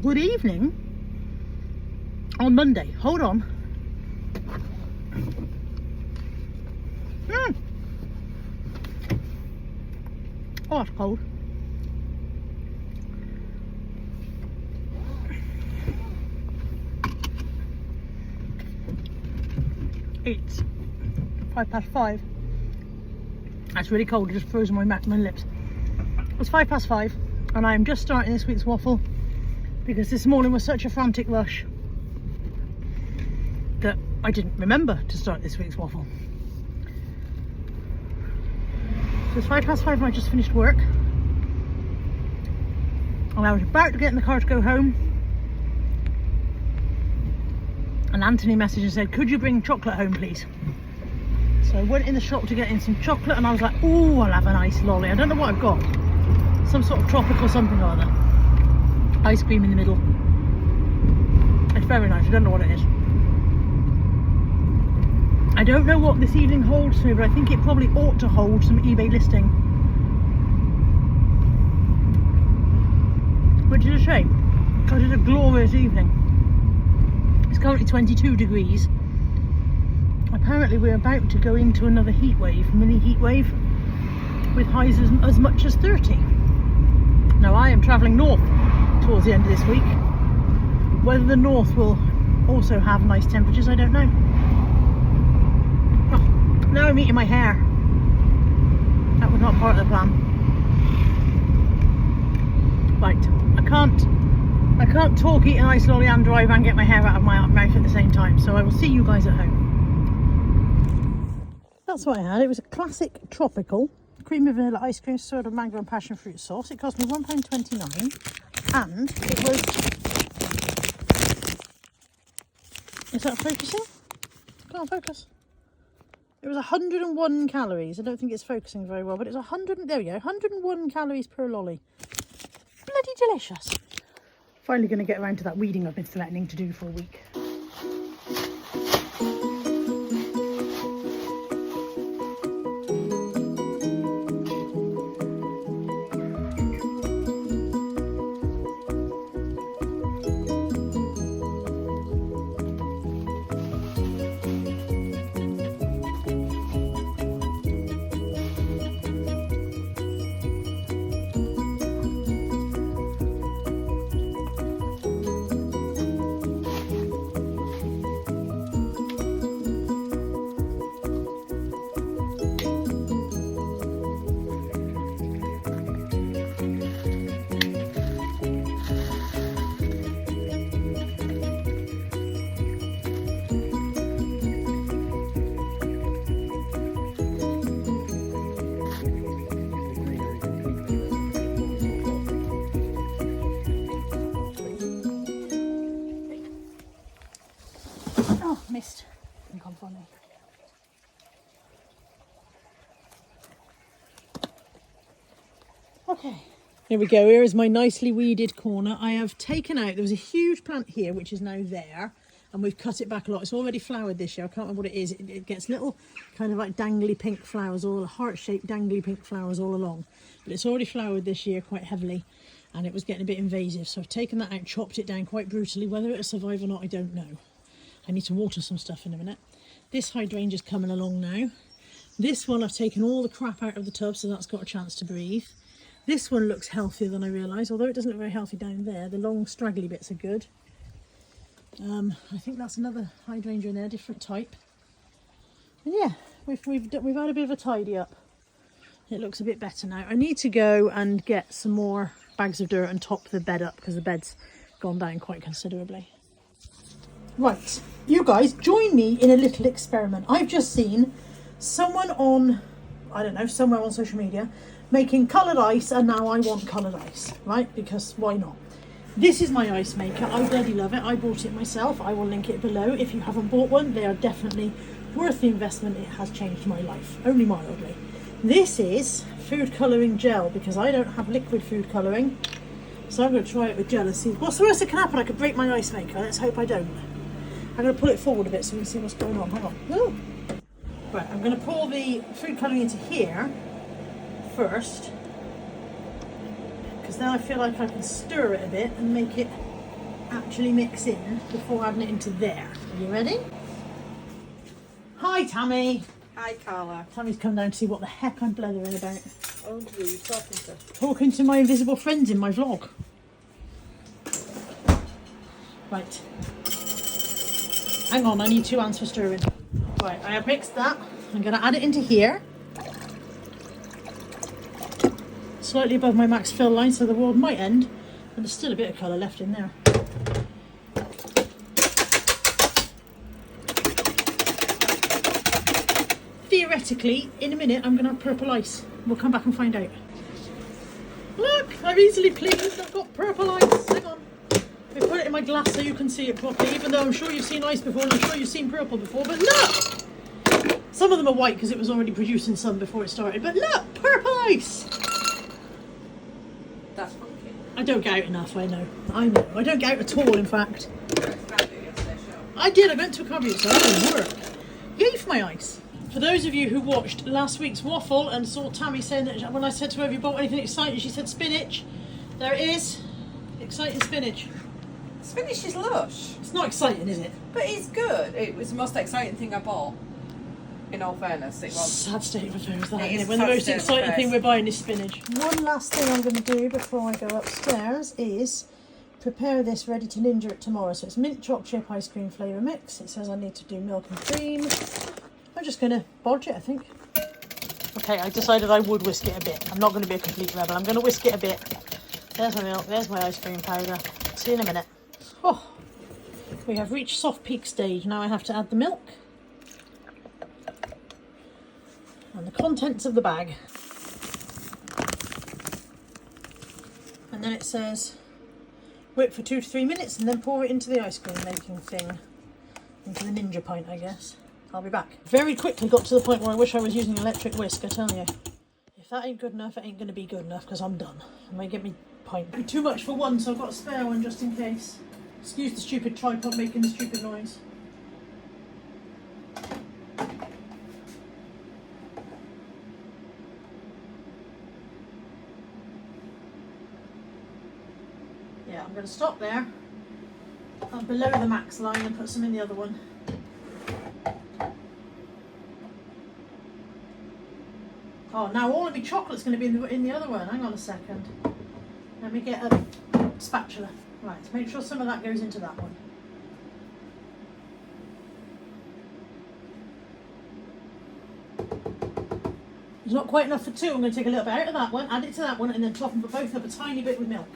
Good evening on Monday. Hold on. Oh, it's cold. It's 5:05. That's really cold. It just frozen my lips. It's 5:05, and I'm just starting this week's waffle because this morning was such a frantic rush that I didn't remember to start this week's waffle. So it's 5:05 and I just finished work, and I was about to get in the car to go home, and Anthony messaged and said, could you bring chocolate home please? So I went in the shop to get in some chocolate, and I was like, oh, I'll have a nice lolly. I don't know what I've got, some sort of tropical something or other, ice cream in the middle. It's very nice. I don't know what it is. I don't know what this evening holds for me, but I think it probably ought to hold some eBay listing, which is a shame because it's a glorious evening. It's currently 22 degrees. Apparently we're about to go into another heat wave, mini heat wave, with highs as much as 30. Now I am travelling north towards the end of this week. Whether the north will also have nice temperatures, I don't know. Now I'm eating my hair. That was not part of the plan. Right, I can't talk, eat an ice lolly and drive and get my hair out of my mouth at the same time. So I will see you guys at home. That's what I had. It was a classic tropical cream of vanilla ice cream, sort of mango and passion fruit sauce. It cost me £1.29, and it was. Is that focusing? Can't focus. It was 101 calories. I don't think it's focusing very well, but it's 100. There we go. 101 calories per lolly. Bloody delicious. Finally going to get around to that weeding I've been threatening to do for a week. Missed. Think I'm funny. Okay, here we go. Here is my nicely weeded corner. I have taken out, there was a huge plant here which is now there, and we've cut it back a lot. It's already flowered this year. I can't remember what it is. It gets little kind of like dangly pink flowers, all heart-shaped dangly pink flowers all along, but it's already flowered this year quite heavily, and it was getting a bit invasive, so I've taken that out, chopped it down quite brutally. Whether it'll survive or not, I don't know. I need to water some stuff in a minute. This hydrangea's coming along now. This one I've taken all the crap out of the tub, so that's got a chance to breathe. This one looks healthier than I realised, although it doesn't look very healthy down there. The long straggly bits are good. I think that's another hydrangea in there, different type. And yeah, we've had a bit of a tidy up. It looks a bit better now. I need to go and get some more bags of dirt and top the bed up because the bed's gone down quite considerably. Right, you guys, join me in a little experiment. I've just seen someone on, I don't know, somewhere on social media making coloured ice, and now I want coloured ice, right? Because why not? This is my ice maker. I bloody love it. I bought it myself. I will link it below. If you haven't bought one, they are definitely worth the investment. It has changed my life, only mildly. This is food colouring gel because I don't have liquid food colouring. So I'm going to try it with gel and see what's the worst that can happen. I could break my ice maker. Let's hope I don't. I'm going to pull it forward a bit so we can see what's going on. Hang on. Ooh. Right, I'm going to pour the food colouring into here first, because then I feel like I can stir it a bit and make it actually mix in before adding it into there. Are you ready? Hi, Tammy. Hi, Carla. Tammy's come down to see what the heck I'm blethering about. Oh, who are you talking to? Talking to my invisible friends in my vlog. Right. Hang on, I need 2 hands for stirring. Right, I have mixed that. I'm going to add it into here. Slightly above my max fill line, so the world might end. And there's still a bit of colour left in there. Theoretically, in a minute, I'm going to have purple ice. We'll come back and find out. Look, I'm easily pleased. I've got purple ice. Hang on. I put it in my glass so you can see it properly, even though I'm sure you've seen ice before and I'm sure you've seen purple before. But look! Some of them are white because it was already producing some before it started. But look, purple ice! That's funky. I don't get out enough, I know. I know. I don't get out at all, in fact. I did. I went to a car so that didn't work. Yay for my ice. For those of you who watched last week's waffle and saw Tammy saying that when I said to her, have you bought anything exciting? She said spinach. There it is. Exciting spinach. Spinach is lush. It's not exciting, is it? But it's good. It was the most exciting thing I bought. In all fairness, it was. Sad state of affairs, that, It isn't is it? When the sad most state of exciting affairs. thing we're buying is spinach. One last thing I'm going to do before I go upstairs is prepare this ready to ninja it tomorrow. So it's mint choc chip ice cream flavour mix. It says I need to do milk and cream. I'm just going to bodge it, I think. Okay, I decided I would whisk it a bit. I'm not going to be a complete rebel. I'm going to whisk it a bit. There's my milk, there's my ice cream powder. See you in a minute. Oh, we have reached soft peak stage. Now I have to add the milk and the contents of the bag. And then it says whip for 2 to 3 minutes and then pour it into the ice cream making thing. Into the ninja pint, I guess. I'll be back. Very quickly got to the point where I wish I was using an electric whisk, I tell you. If that ain't good enough, it ain't going to be good enough because I'm done. I might get me pint. Be too much for one, so I've got a spare one just in case. Excuse the stupid tripod making the stupid noise. Yeah, I'm going to stop there. Below the max line and put some in the other one. Oh, now all of my chocolate's going to be in the other one. Hang on a second. Let me get a spatula. Right, make sure some of that goes into that one. There's not quite enough for 2. I'm going to take a little bit out of that one, add it to that one, and then top them both up a tiny bit with milk.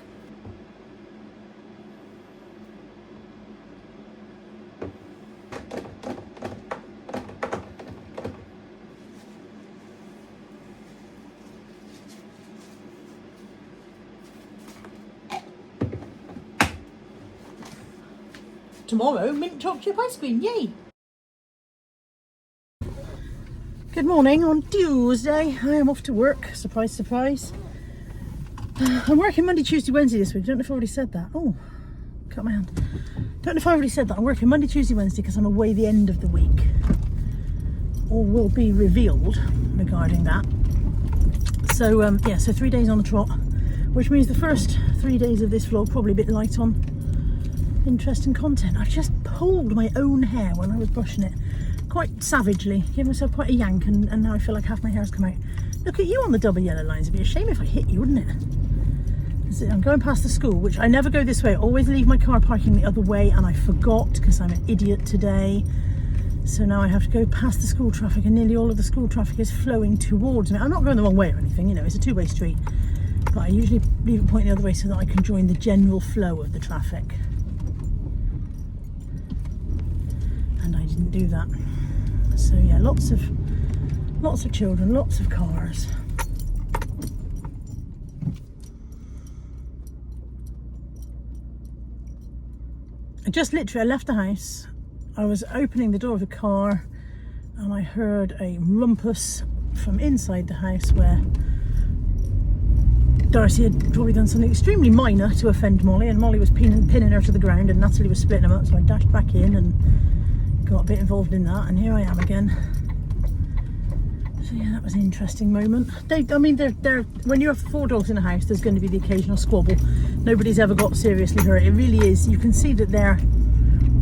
Tomorrow, mint choc chip ice cream, yay! Good morning on Tuesday. I am off to work, surprise, surprise. I'm working Monday, Tuesday, Wednesday this week. Don't know if I already said that. Oh, cut my hand. Don't know if I already said that. I'm working Monday, Tuesday, Wednesday because I'm away the end of the week. All will be revealed regarding that. So, yeah, so 3 days on the trot, which means the first 3 days of this vlog probably a bit light on interesting content. I've just pulled my own hair when I was brushing it quite savagely, gave myself quite a yank, and now I feel like half my hair has come out. Look at you on the double yellow lines. It'd be a shame if I hit you, wouldn't it? I'm going past the school, which I never go this way. I always leave my car parking the other way, and I forgot because I'm an idiot today. So now I have to go past the school traffic, and nearly all of the school traffic is flowing towards me. I'm not going the wrong way or anything, you know, it's a two-way street, but I usually leave it pointing the other way so that I can join the general flow of the traffic. And I didn't do that. So yeah, lots of children, lots of cars. I just literally left the house. I was opening the door of the car and I heard a rumpus from inside the house where Darcy had probably done something extremely minor to offend Molly, and Molly was pinning her to the ground and Natalie was splitting them up, so I dashed back in and got a bit involved in that, and here I am again. So yeah, that was an interesting moment. I mean, they're when you have 4 dogs in a house, there's going to be the occasional squabble. Nobody's ever got seriously hurt. It really is. You can see that they're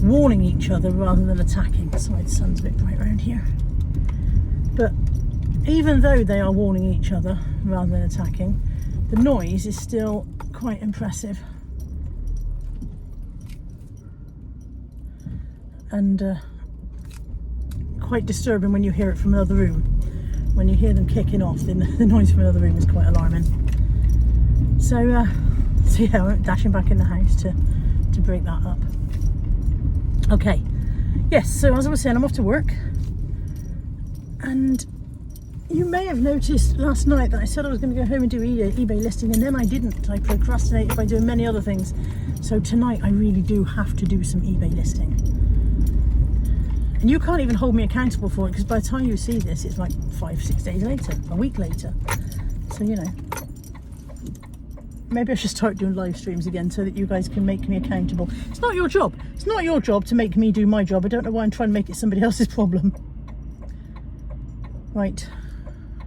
warning each other rather than attacking. Sorry, the sun's a bit bright around here. But even though they are warning each other rather than attacking, the noise is still quite impressive. And quite disturbing when you hear it from another room. When you hear them kicking off, then the noise from another room is quite alarming. So yeah, I'm dashing back in the house to break that up. Okay, yes, so as I was saying, I'm off to work. And you may have noticed last night that I said I was going to go home and do eBay listing, and then I didn't. I procrastinated by doing many other things. So tonight I really do have to do some eBay listing. And you can't even hold me accountable for it, because by the time you see this, it's like 5-6 days later, a week later. So, you know, maybe I should start doing live streams again so that you guys can make me accountable. It's not your job. It's not your job to make me do my job. I don't know why I'm trying to make it somebody else's problem. Right,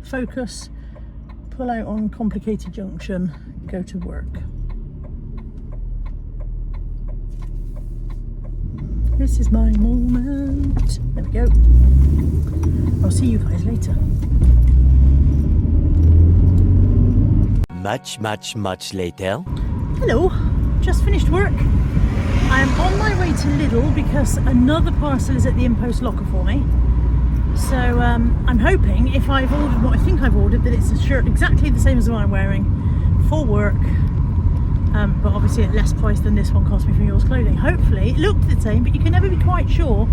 focus, pull out on complicated junction, go to work. This is my moment. There we go. I'll see you guys later. Much later. Hello, just finished work. I'm on my way to Lidl because another parcel is at the in-post locker for me. So I'm hoping, if I've ordered what I think I've ordered, that it's a shirt exactly the same as the one I'm wearing for work. But obviously at less price than this one cost me from Yours Clothing. Hopefully it looked the same, but you can never be quite sure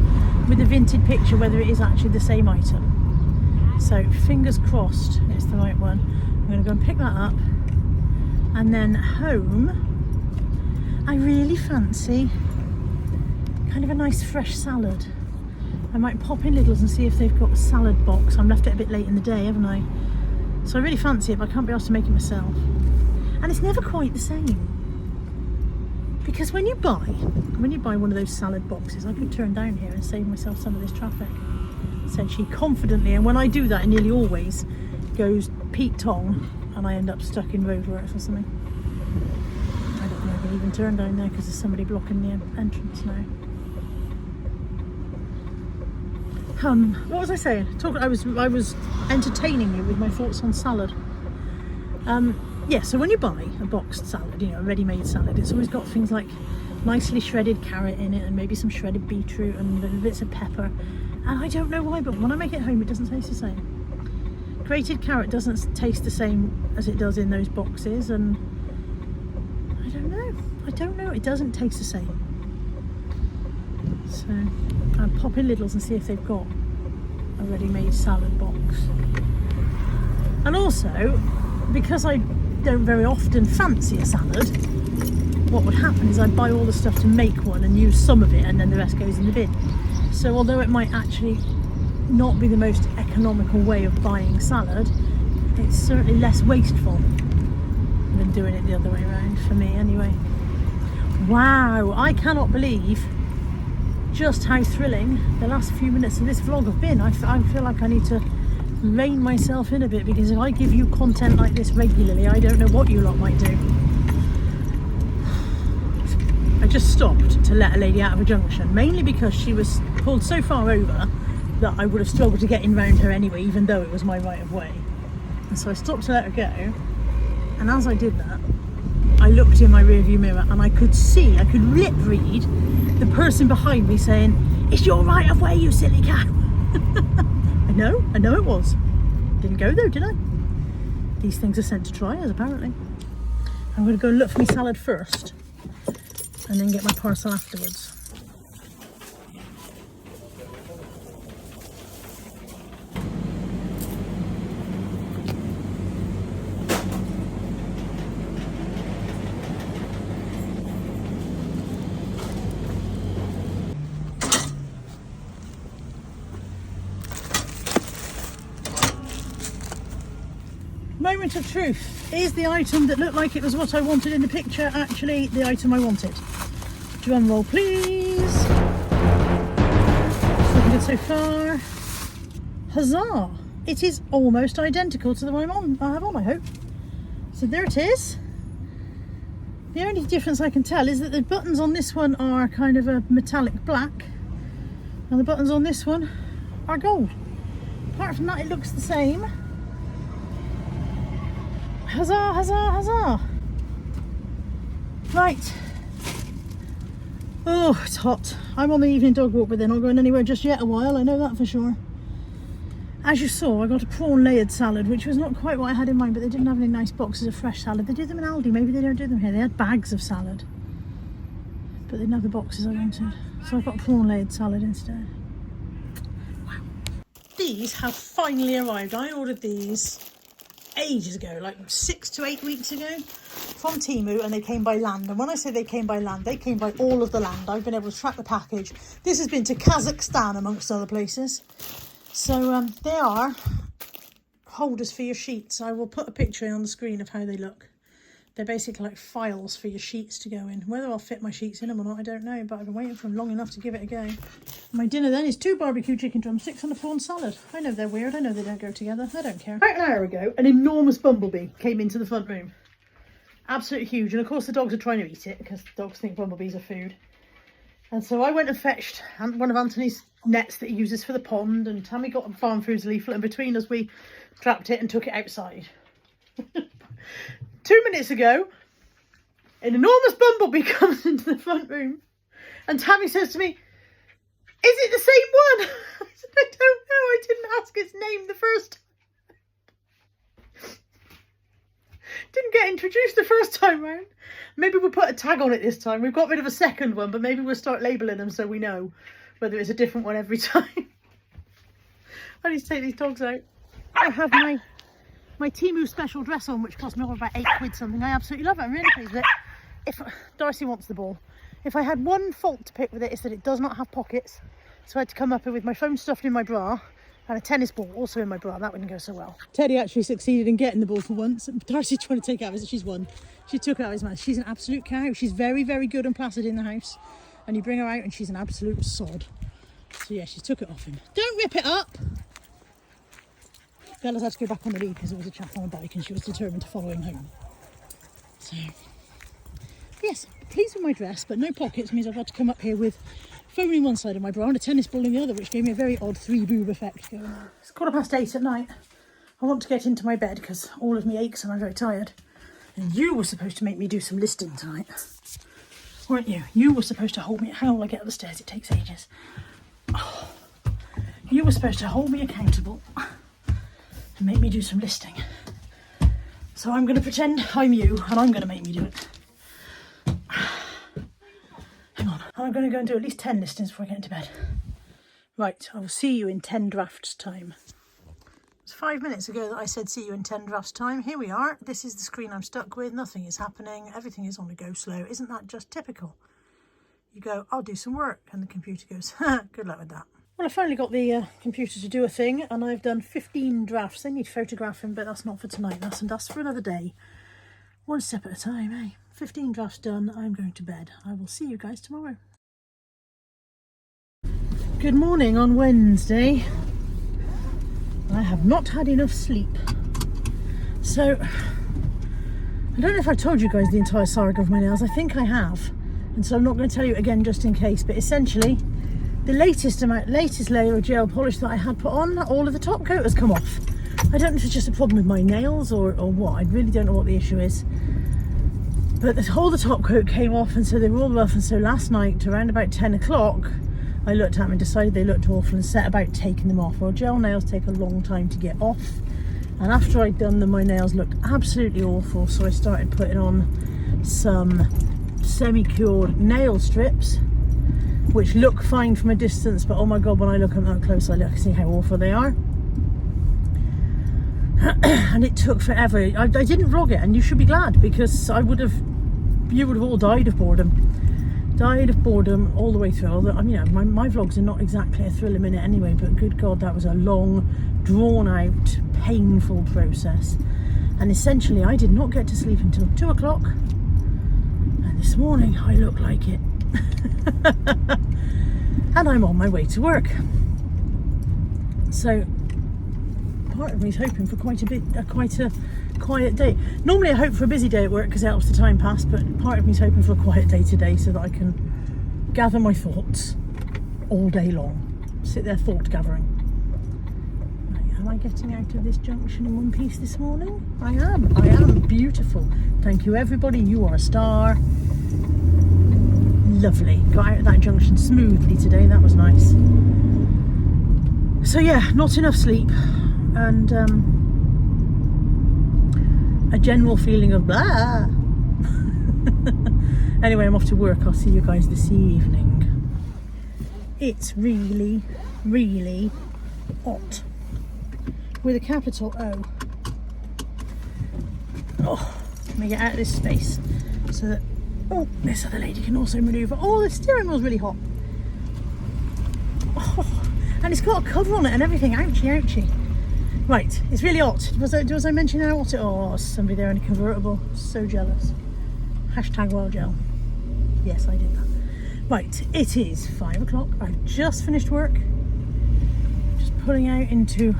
with a vintage picture whether it is actually the same item. So fingers crossed it's the right one. I'm going to go and pick that up, and then home I really fancy kind of a nice fresh salad. I might pop in Lidl's and see if they've got a salad box. I'm left it a bit late in the day, haven't I? So I really fancy it, but I can't be asked to make it myself. And it's never quite the same. Because when you buy one of those salad boxes, I could turn down here and save myself some of this traffic. Essentially, confidently, and when I do that, it nearly always goes Pete Tong, and I end up stuck in roadworks or something. I don't know if I can even turn down there because there's somebody blocking the entrance now. What was I saying? I was entertaining you with my thoughts on salad. Yeah, so when you buy a boxed salad, you know, a ready-made salad, it's always got things like nicely shredded carrot in it and maybe some shredded beetroot and bits of pepper. And I don't know why, but when I make it at home, it doesn't taste the same. Grated carrot doesn't taste the same as it does in those boxes, and I don't know, it doesn't taste the same. So I'll pop in Lidl's and see if they've got a ready-made salad box. And also, because I don't very often fancy a salad, what would happen is I'd buy all the stuff to make one and use some of it, and then the rest goes in the bin. So although it might actually not be the most economical way of buying salad, it's certainly less wasteful than doing it the other way around, for me anyway. Wow, I cannot believe just how thrilling the last few minutes of this vlog have been. I feel like I need to rein myself in a bit, because if I give you content like this regularly, I don't know what you lot might do. I just stopped to let a lady out of a junction, mainly because she was pulled so far over that I would have struggled to get in round her anyway, even though it was my right of way. And so I stopped to let her go, and as I did that, I looked in my rearview mirror and I could lip read the person behind me saying, "It's your right of way, you silly cow." I know it was. Didn't go though, did I? These things are sent to triers, apparently. I'm going to go look for my salad first, and then get my parcel afterwards. Moment of truth. Is the item that looked like it was what I wanted in the picture actually the item I wanted? Drum roll, please. Looking good so far. Huzzah! it is almost identical to the one I have on, I hope. So there it is. The only difference I can tell is that the buttons on this one are kind of a metallic black and the buttons on this one are gold. Apart from that, it looks the same. Huzzah, huzzah, huzzah. Right. Oh, it's hot. I'm on the evening dog walk, but they're not going anywhere just yet a while, I know that for sure. As you saw, I got a prawn layered salad, which was not quite what I had in mind, but they didn't have any nice boxes of fresh salad. They do them in Aldi, maybe they don't do them here. They had bags of salad, but they didn't have the boxes I wanted. So I got prawn layered salad instead. Wow. These have finally arrived. I ordered these ages ago, like 6 to 8 weeks ago, from TeeMu, and they came by land. And when I say they came by land, they came by all of the land. I've been able to track the package. This has been to Kazakhstan, amongst other places. So they are holders for your sheets. I will put a picture on the screen of how they look. They're basically like files for your sheets to go in. Whether I'll fit my sheets in them or not, I don't know, but I've been waiting for them long enough to give it a go. My dinner then is 2 barbecue chicken drumsticks and a prawn salad. I know they're weird, I know they don't go together, I don't care. About an hour ago, an enormous bumblebee came into the front room. Absolutely huge, and of course the dogs are trying to eat it, because dogs think bumblebees are food. And so I went and fetched one of Anthony's nets that he uses for the pond, and Tammy got a farm foods leaflet, and between us we trapped it and took it outside. 2 minutes ago, an enormous bumblebee comes into the front room, and Tammy says to me, "Is it the same one?" I said, "I don't know, I didn't ask its name the first time." Didn't get introduced the first time round. Maybe we'll put a tag on it this time. We've got rid of a second one, but maybe we'll start labelling them so we know whether it's a different one every time. I need to take these dogs out. I have my TeeMu special dress on, which cost me about 8 quid something. I absolutely love it. I'm really pleased with it. If Darcy wants the ball. If I had one fault to pick with it, it's that it does not have pockets. So I had to come up with my phone stuffed in my bra and a tennis ball also in my bra. That wouldn't go so well. Teddy actually succeeded in getting the ball for once. Darcy's trying to take it out of his, she's won. She took it out of his mouth. She's an absolute cow. She's very, very good and placid in the house. And you bring her out and she's an absolute sod. So yeah, she took it off him. Don't rip it up! Bella's had to go back on the lead because there was a chap on a bike and she was determined to follow him home. So, yes, pleased with my dress, but no pockets means I've had to come up here with phone in one side of my bra and a tennis ball in the other, which gave me a very odd 3-boob effect going on. It's 8:15 at night. I want to get into my bed because all of me aches and I'm very tired. And you were supposed to make me do some listing tonight, weren't you? You were supposed to hold me. How will I get up the stairs? It takes ages. Oh. You were supposed to hold me accountable and make me do some listing. So I'm going to pretend I'm you and I'm going to make me do it. Hang on. I'm going to go and do at least 10 listings before I get into bed. Right, I will see you in 10 drafts time. It's 5 minutes ago that I said see you in 10 drafts time. Here we are. This is the screen I'm stuck with. Nothing is happening. Everything is on the go slow. Isn't that just typical? You go, I'll do some work, and the computer goes, good luck with that. Well, I finally got the computer to do a thing, and I've done 15 drafts. They need photographing, but that's not for tonight. That's for another day. One step at a time, eh? 15 drafts done. I'm going to bed. I will see you guys tomorrow. Good morning on Wednesday. I have not had enough sleep. So, I don't know if I told you guys the entire saga of my nails. I think I have. And so I'm not going to tell you again just in case. But essentially, the latest layer of gel polish that I had put on, all of the top coat has come off. I don't know if it's just a problem with my nails or what. I really don't know what the issue is. But the top coat came off, and so they were all off. And so last night, around about 10 o'clock, I looked at them and decided they looked awful and set about taking them off. Well, gel nails take a long time to get off. And after I'd done them, my nails looked absolutely awful. So I started putting on some semi-cured nail strips, which look fine from a distance, but oh my god, when I look at them up close, I look see how awful they are. And it took forever. I didn't vlog it, and you should be glad, because you would have all died of boredom. Died of boredom all the way through. Although, I mean, my vlogs are not exactly a thrill a minute anyway, but good god, that was a long, drawn out, painful process. And essentially, I did not get to sleep until 2 o'clock. And this morning, I look like it. And I'm on my way to work. So part of me is hoping for quite a quiet day. Normally I hope for a busy day at work because it helps the time pass, but part of me is hoping for a quiet day today so that I can gather my thoughts all day long. Sit there thought gathering. Right, am I getting out of this junction in one piece this morning? I am. Beautiful. Thank you everybody, you are a star. Lovely. Got out of that junction smoothly today, that was nice. So yeah, not enough sleep and a general feeling of blah. Anyway, I'm off to work. I'll see you guys this evening. It's really, really hot. With a capital O. Oh, let me get out of this space so that this other lady can also manoeuvre. Oh, the steering wheel's really hot. Oh, and it's got a cover on it and everything. Ouchie, ouchie. Right, it's really hot. Was I mentioning how hot it? Oh, somebody there in a convertible. So jealous. Hashtag well gel. Yes, I did that. Right, it is 5 o'clock. I've just finished work. Just pulling out into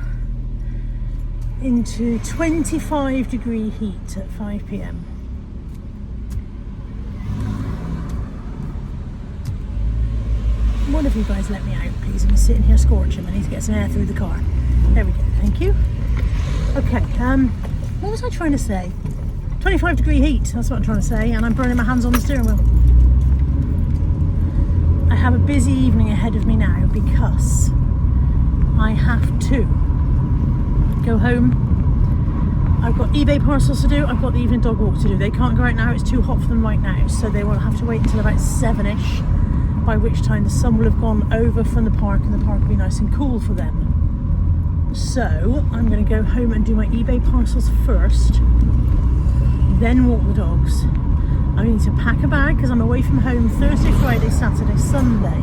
25 degree heat at 5 p.m. One of you guys let me out, please. I'm sitting here scorching. I need to get some air through the car. There we go, thank you. Okay, what was I trying to say? 25 degree heat, that's what I'm trying to say, and I'm burning my hands on the steering wheel. I have a busy evening ahead of me now because I have to go home. I've got eBay parcels to do, I've got the evening dog walk to do. They can't go out now, it's too hot for them right now, so they will have to wait until about 7ish, by which time the sun will have gone over from the park and the park will be nice and cool for them. So I'm going to go home and do my eBay parcels first, then walk the dogs. I need to pack a bag because I'm away from home Thursday, Friday, Saturday, Sunday.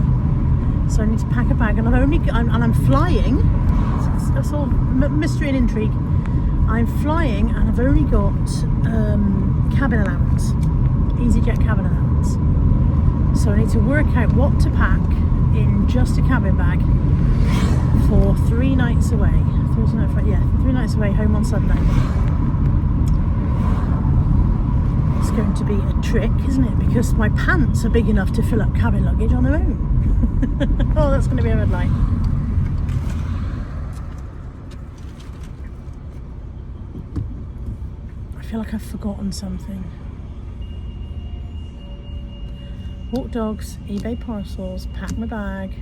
So I need to pack a bag, and I'm flying. That's all mystery and intrigue. I'm flying, and I've only got cabin allowance, EasyJet cabin allowance. So I need to work out what to pack in just a cabin bag for 3 nights away. 3 nights away, home on Sunday. It's going to be a trick, isn't it? Because my pants are big enough to fill up cabin luggage on their own. Oh, that's going to be a red light. I feel like I've forgotten something. Walk dogs, eBay parcels, pack my bag.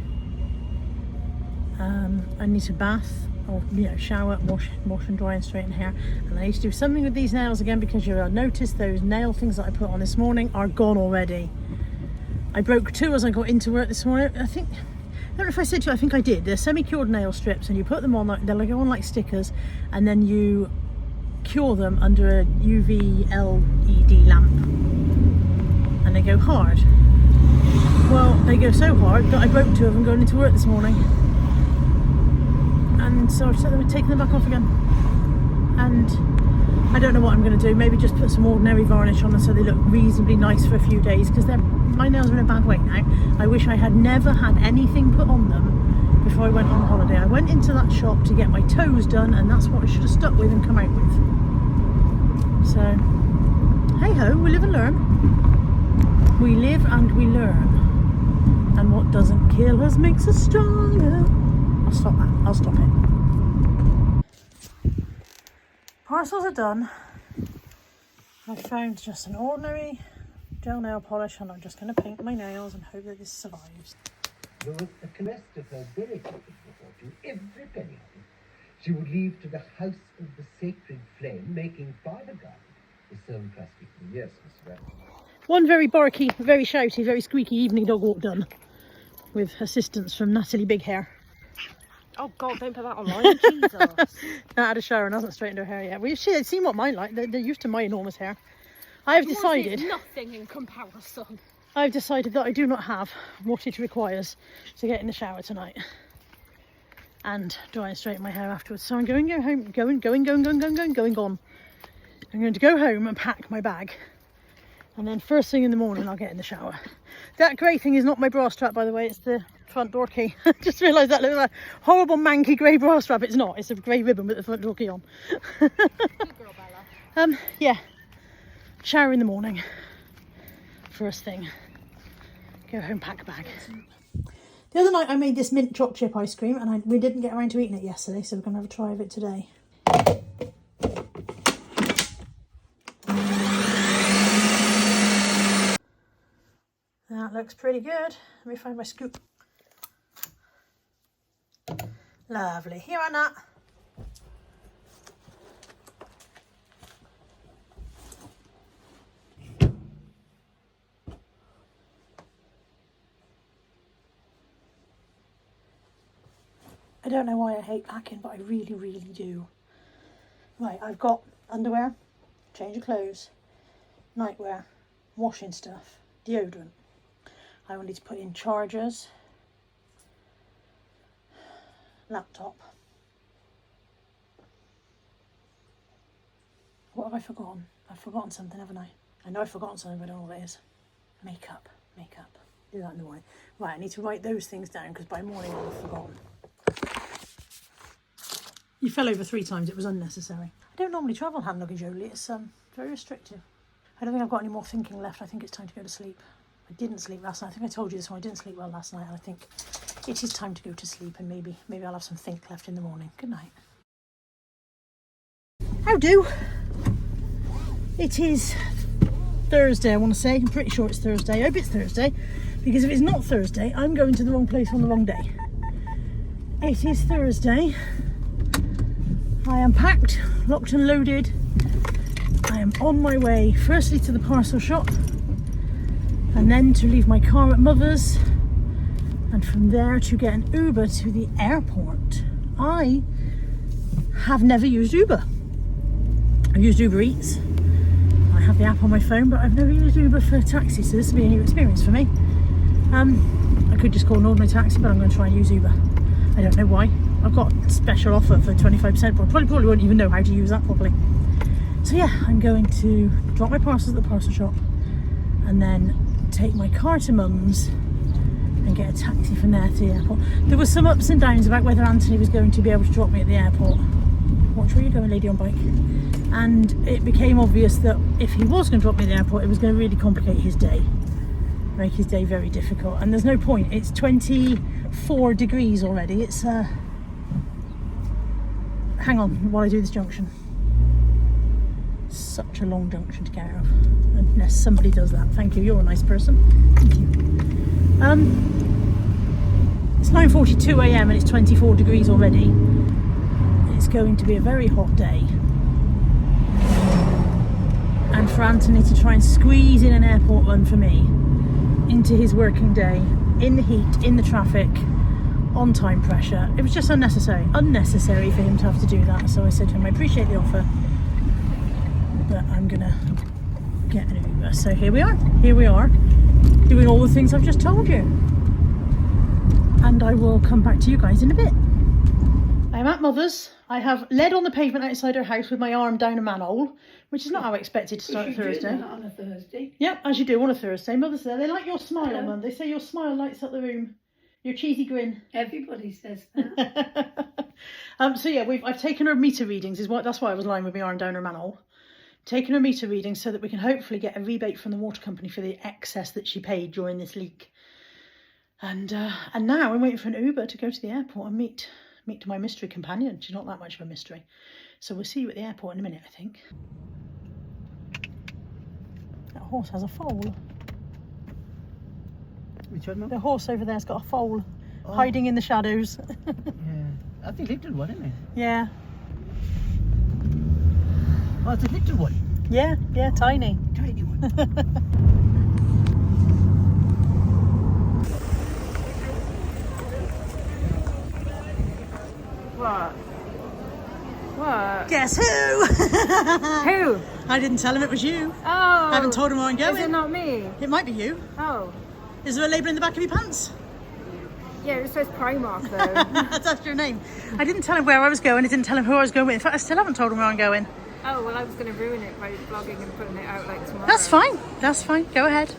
I need to bath or shower, wash and dry and straighten hair, and I need to do something with these nails again because you'll notice those nail things that I put on this morning are gone already. I broke 2 as I got into work this morning. I don't know if I said to you, I think I did. They're semi-cured nail strips, and you put them on, they'll go on like stickers, and then you cure them under a UV LED lamp, and they go hard. Well, they go so hard that I broke 2 of them going into work this morning. And so I said they were taking them back off again. And I don't know what I'm going to do. Maybe just put some ordinary varnish on them so they look reasonably nice for a few days, because my nails are in a bad way now. I wish I had never had anything put on them before I went on holiday. I went into that shop to get my toes done, and that's what I should have stuck with and come out with. So, hey ho, we live and learn. We live and we learn. And what doesn't kill us makes us stronger. I'll stop that. I'll stop it. Parcels are done. I found just an ordinary gel nail polish, and I'm just going to paint my nails and hope that this survives. There was a caress of her very pocket fortune, every penny of it. She would leave to the house of the sacred flame, making Father God the sole trustee. Yes, Mr. Brown. One very barky, very shouty, very squeaky evening dog walk done, with assistance from Natalie Big Hair. Oh God, don't put that online, Jesus. I had a shower and hasn't straightened her hair yet. We've seen what mine like. They're used to my enormous hair. I've decided nothing in comparison. I've decided that I do not have what it requires to get in the shower tonight and dry and straighten my hair afterwards. So I'm going home. I'm going to go home and pack my bag And then first thing in the morning, I'll get in the shower. That grey thing is not my bra strap, by the way. It's the front door key. Just realised that little horrible manky grey bra strap. It's not. It's a grey ribbon with the front door key on. Good girl, Bella. Yeah. Shower in the morning. First thing. Go home, pack a bag. The other night I made this mint choc chip ice cream and we didn't get around to eating it yesterday, so we're going to have a try of it today. That looks pretty good. Let me find my scoop. Lovely. Here, Anna. I don't know why I hate packing, but I really, really do. Right, I've got underwear, change of clothes, nightwear, washing stuff, deodorant. I will need to put in chargers, laptop. What have I forgotten? I've forgotten something, haven't I? I know I've forgotten something, but I don't know what it is. Makeup. Do that in the morning. Right, I need to write those things down because by morning I'll have forgotten. You fell over 3 times, it was unnecessary. I don't normally travel hand luggage only, it's very restrictive. I don't think I've got any more thinking left. I think it's time to go to sleep. I didn't sleep last night. I think I told you this one. I didn't sleep well last night, and I think it is time to go to sleep, and maybe I'll have some think left in the morning. Good night. How do? It is Thursday, I want to say. I'm pretty sure it's Thursday. I hope it's Thursday, because if it's not Thursday, I'm going to the wrong place on the wrong day. It is Thursday. I am packed, locked and loaded. I am on my way, firstly to the parcel shop, and then to leave my car at Mother's, and from there to get an Uber to the airport. I have never used Uber. I've used Uber Eats. I have the app on my phone, but I've never used Uber for a taxi, so this will be a new experience for me. I could just call an ordinary taxi, but I'm going to try and use Uber. I don't know why. I've got a special offer for 25%, but I probably won't even know how to use that properly. So yeah, I'm going to drop my parcels at the parcel shop and then take my car to Mum's and get a taxi from there to the airport. There was some ups and downs about whether Anthony was going to be able to drop me at the airport. Watch where you're going, lady on bike. And it became obvious that if he was going to drop me at the airport, it was going to really complicate his day. Make his day very difficult. And there's no point. It's 24 degrees already. It's hang on while I do this junction. Such a long junction to get out of. Unless somebody does that. Thank you, you're a nice person. Thank you. It's 9:42 a.m. and it's 24 degrees already. It's going to be a very hot day. And for Anthony to try and squeeze in an airport run for me into his working day, in the heat, in the traffic, on time pressure, it was just unnecessary for him to have to do that. So I said to him, I appreciate the offer, but I'm gonna get an Uber. So here we are doing all the things I've just told you, and I will come back to you guys in a bit. I'm at Mother's. I have led on the pavement outside her house with my arm down a manhole, which is not how I expected to start Thursday. Do that on a Thursday. Yep, as you do on a Thursday. Mother's there. They like your smile, Mum. They say your smile lights up the room. Your cheesy grin. Everybody says that. So yeah, I've taken her meter readings. That's why I was lying with my arm down her manhole. Taken her meter readings so that we can hopefully get a rebate from the water company for the excess that she paid during this leak. And now I'm waiting for an Uber to go to the airport and meet my mystery companion. She's not that much of a mystery. So we'll see you at the airport in a minute, I think. That horse has a foal. Which one, Mum? The horse over there's got a foal hiding in the shadows. Yeah. I think little one, isn't it? Yeah. Oh, it's a little one. Yeah, tiny. Tiny one. What? Guess who? Who? I didn't tell him it was you. Oh. I haven't told him where I'm going. Is it not me? It might be you. Oh. Is there a label in the back of your pants? Yeah, it says Primark though. That's your name. I didn't tell him where I was going. I didn't tell him who I was going with. In fact, I still haven't told him where I'm going. Oh, well, I was going to ruin it by vlogging and putting it out like tomorrow. That's fine. That's fine. Go ahead.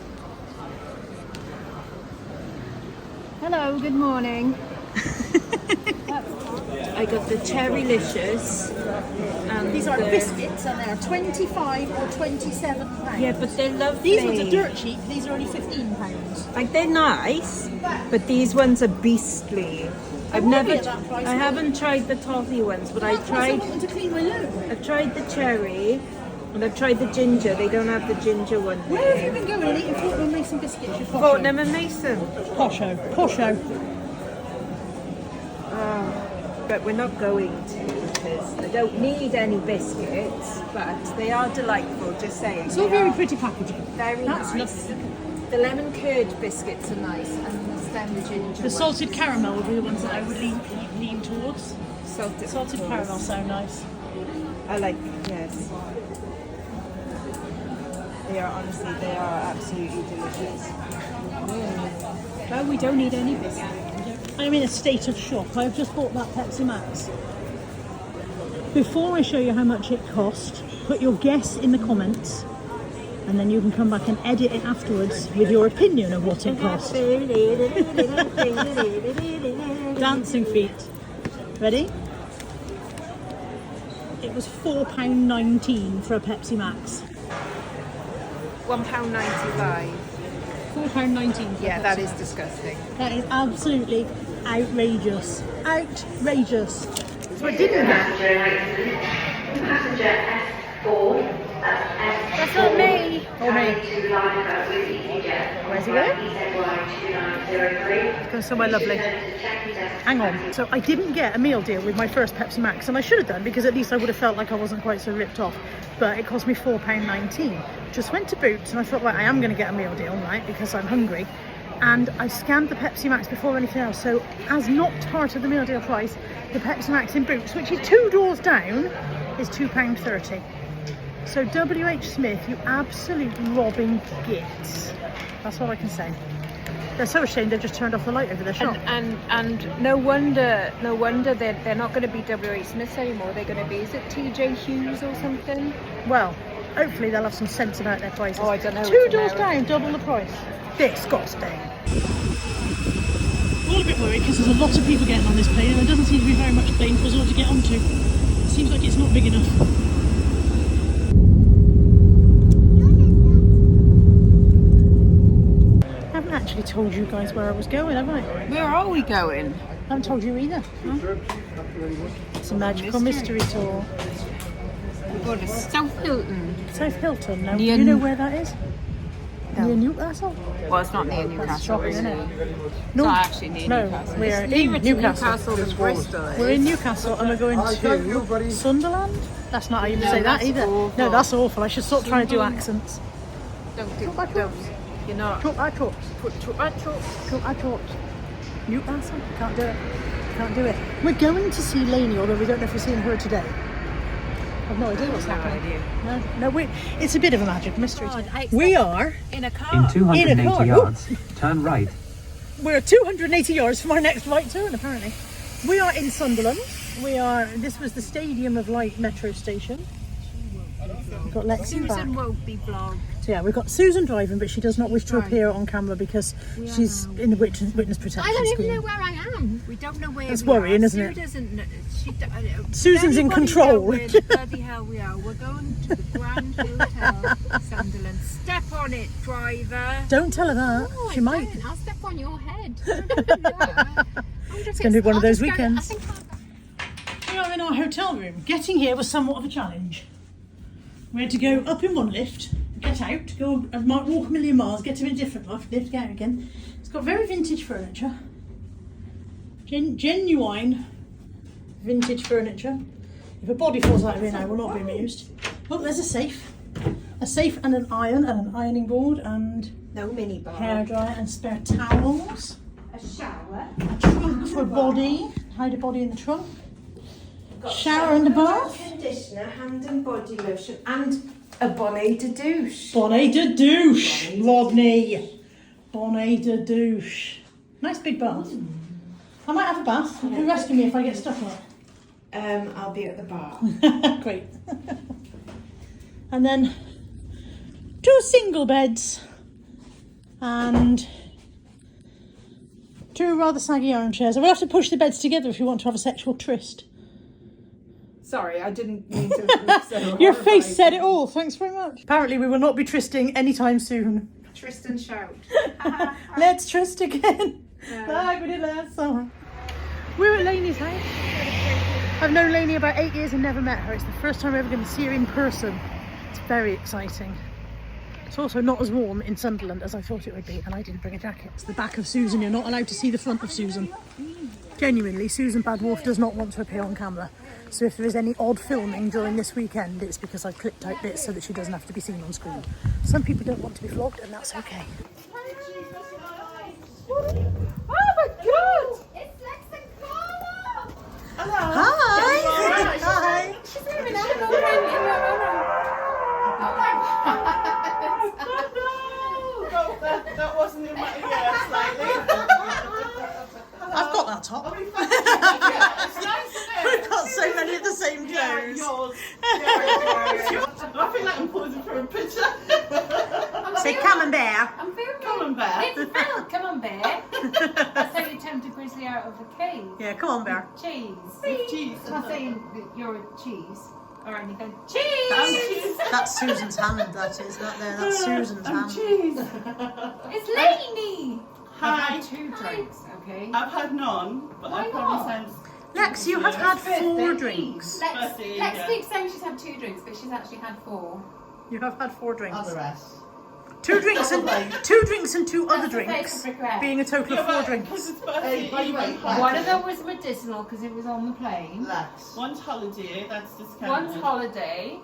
Hello, good morning. I got the Cherrylicious. And These are biscuits and they're 25 or 27 pounds. Yeah, but they're lovely. These ones are dirt cheap. These are only 15 pounds. Like, they're nice, but these ones are beastly. I haven't tried the toffee ones, but I I wanted to clean my nose. I've tried the cherry, and I've tried the ginger. They don't have the ginger one. Where have you been going and eating Fortnum Mason biscuits? You posho. Fortnum and Mason. Posho. Posho. But we're not going to because they don't need any biscuits, but they are delightful, just saying. It's all very pretty packaging. Very That's nice. lovely. The lemon curd biscuits are nice, and the ginger The ones. salted caramel would be the ones that I would lean towards. Salted Caramel so nice. I like, yes. They are absolutely delicious. No, we don't need any biscuits. I'm in a state of shock. I've just bought that Pepsi Max. Before I show you how much it cost, put your guess in the comments, and then you can come back and edit it afterwards with your opinion of what it cost. Dancing feet. Ready? It was £4.19 for a Pepsi Max. £1.95. £4.19. Yeah, that is disgusting. That is absolutely outrageous. Outrageous. So I didn't get. Passenger S4. That's not me. Oh, me. Where's he going? Going Going somewhere lovely. Hang on. So I didn't get a meal deal with my first Pepsi Max, and I should have done because at least I would have felt like I wasn't quite so ripped off. But it cost me £4.19. Just went to Boots and I thought, right, I am going to get a meal deal, right, because I'm hungry. And I scanned the Pepsi Max before anything else. So as not part of the meal deal price, the Pepsi Max in Boots, which is 2 doors down, is £2.30. So WH Smith, you absolute robbing gits. That's all I can say. They're so ashamed they've just turned off the light over their shop. And no wonder they're not going to be WH Smiths anymore. They're going to be, is it TJ Hughes or something? Well, hopefully they'll have some sense about their prices. Oh, I don't know. 2 doors down, double the price. Disgusting. All a bit worried because there's a lot of people getting on this plane and there doesn't seem to be very much plane for us all to get onto. It seems like it's not big enough. I haven't actually told you guys where I was going, have I? Where are we going? I haven't told you either. It's a magical mystery tour. We're going to South Hilton. South Hilton. Now, Near you know where that is? No. Near Newcastle? Well, it's not near That's Newcastle, shocking, is isn't it? it? It's not actually near Newcastle. We're It's in nearer to Newcastle. Newcastle than Bristol. We're in Newcastle and we're going to Sunderland. That's not how you say that that's either. awful. No, that's awful. I should stop trying to do accents. Don't. You're not. Talk I talk. Newcastle. Can't do it. Can't do it. We're going to see Laney, although we don't know if we're seeing her today. I've no idea what's happening. No, it's a bit of a magic mystery. We are In a car. In 280 car. yards, turn right. We're 280 yards from our next right turn, apparently. We are in Sunderland. This was the Stadium of Light metro station. We've got Lexi back. Susan won't be vlogged. So yeah, we've got Susan driving, but she does not wish to appear on camera because she's in the witness protection I don't scheme. even know where I am. We don't know where That's we worrying, are. isn't it? Sue doesn't know. Susan's in Everybody control. know where the bloody hell we are. We're going to the Grand Hotel, Sunderland. Step on it, driver. Don't tell her that. Oh, she might. I'll step on your head. It's going to be one of those weekends. We are in our hotel room. Getting here was somewhat of a challenge. We had to go up in one lift, get out, go and walk a million miles, get to a different lift, get out again. It's got very vintage furniture. Genuine vintage furniture. If a body falls out of here now, we'll not be amused. Oh, there's a safe. A safe and an iron and an ironing board and No mini bar. hairdryer and spare towels. A shower. A trunk for a body. Hide a body in the trunk. Shower and a bath. Conditioner, hand and body lotion, and a bonnet de douche. Bonnet de douche, Rodney. Bonnet de douche. Nice big bath. I might have a bath. You can rescue me if I get stuck in it. I'll be at the bar. Great. And then 2 single beds and 2 rather saggy armchairs. I will have to push the beds together if you want to have a sexual tryst. Sorry, I didn't mean to. Your face said it all. Thanks very much. Apparently we will not be trysting anytime soon. Tristan shout. Let's tryst again. Like we did last summer. We're at Laney's house. I've known Laney about 8 years and never met her. It's the first time we're ever going to see her in person. It's very exciting. It's also not as warm in Sunderland as I thought it would be, and I didn't bring a jacket. It's the back of Susan. You're not allowed to see the front of Susan. Genuinely, Susan Badwolf does not want to appear on camera. So if there is any odd filming during this weekend, it's because I've clipped out bits so that she doesn't have to be seen on screen. Some people don't want to be vlogged, and that's okay. Oh my god! It's Lex and Carla! Hi! Hi! She's moving out of the room in your room. That wasn't in my ear slightly. I've got that top. It's nice, isn't it? We've got so many of the same Yeah, clothes. yours. I feel like I'm posing for a picture. Say camembert. I'm filming. Camembert. It's Phil, come on, bear. That's how you tempt a grizzly out of a cave. Yeah, come on, bear. Cheese. With cheese. I'm not saying that you're a cheese or anything. I'm Cheese! cheese. That's Susan's hand, that is, not there. That's Susan's I'm hand. cheese. It's Laney! I've Hi. had 2 drinks, okay? I've had none, but Why I probably not? sound... Lex, you have had 4 Birthday. drinks. Lex Birthday, yeah. keeps saying she's had 2 drinks, but she's actually had 4. You have had 4 drinks. Other rest. 2 drinks and 2 drinks and 2 other That's the face drinks, of regret. being a total of 4 drinks. Because it's birthday eve. One of them was medicinal because it was on the plane. Relax. One's holiday, that's discounted. One's holiday.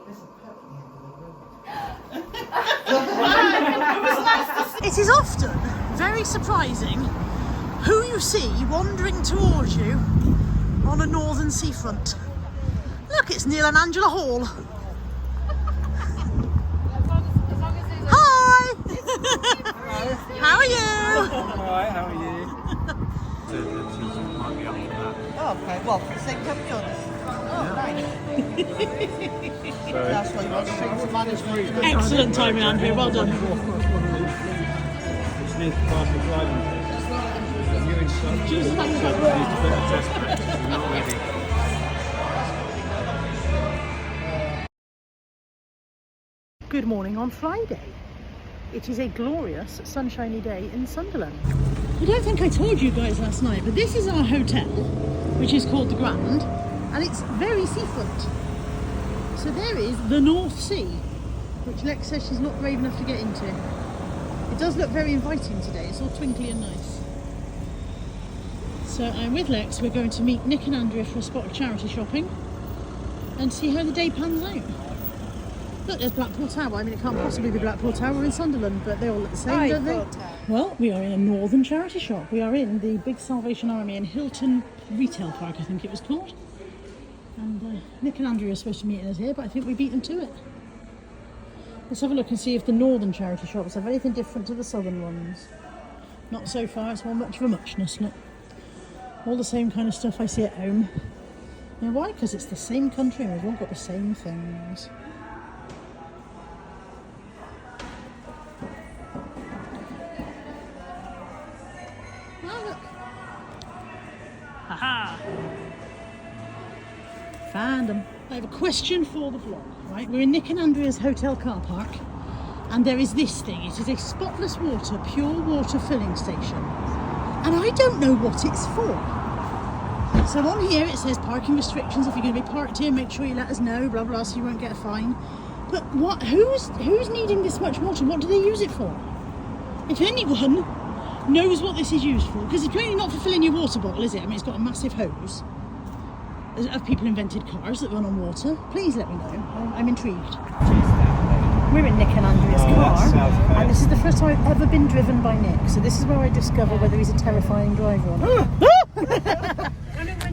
It is often very surprising who you see wandering towards you on a northern seafront. Look, it's Neil and Angela Hall. Hi! How are you? Alright, how are you? Oh, okay. Well, same company on this. Oh, nice. That's why you want to take some management. Excellent timing, Andrea. Well done. Just need to pass the driving test. You in some need to put a test practice. You're not ready. Good morning on Friday. It is a glorious sunshiny day in Sunderland. I don't think I told you guys last night, but this is our hotel, which is called the Grand, and it's very seafront. So there is the North Sea, which Lex says she's not brave enough to get into. It does look very inviting today. It's all twinkly and nice. So I'm with Lex. We're going to meet Nick and Andrea for a spot of charity shopping and see how the day pans out. Look, there's Blackpool Tower. I mean, it can't possibly be Blackpool Tower in Sunderland, but they all look the same, don't they? Well, we are in a northern charity shop. We are in the Big Salvation Army in Hilton Retail Park, I think it was called. And Nick and Andrea are supposed to meet us here, but I think we beat them to it. Let's have a look and see if the northern charity shops have anything different to the southern ones. Not so far. It's all much of a muchness, look. All the same kind of stuff I see at home. Now, why? Because it's the same country and we've all got the same things. Haha! Found them. I have a question for the vlog, right? We're in Nick and Andrea's hotel car park, and there is this thing. It is a spotless water, pure water filling station. And I don't know what it's for. So on here it says parking restrictions. If you're going to be parked here, make sure you let us know, blah, blah, so you won't get a fine. But what? Who's needing this much water? What do they use it for? If anyone knows what this is used for, because it's really not for filling your water bottle, is it? I mean, it's got a massive hose. Have people invented cars that run on water? Please let me know. I'm intrigued. We're in Nick and Andrea's car, and this is the first time I've ever been driven by Nick, so this is where I discover whether he's a terrifying driver or not.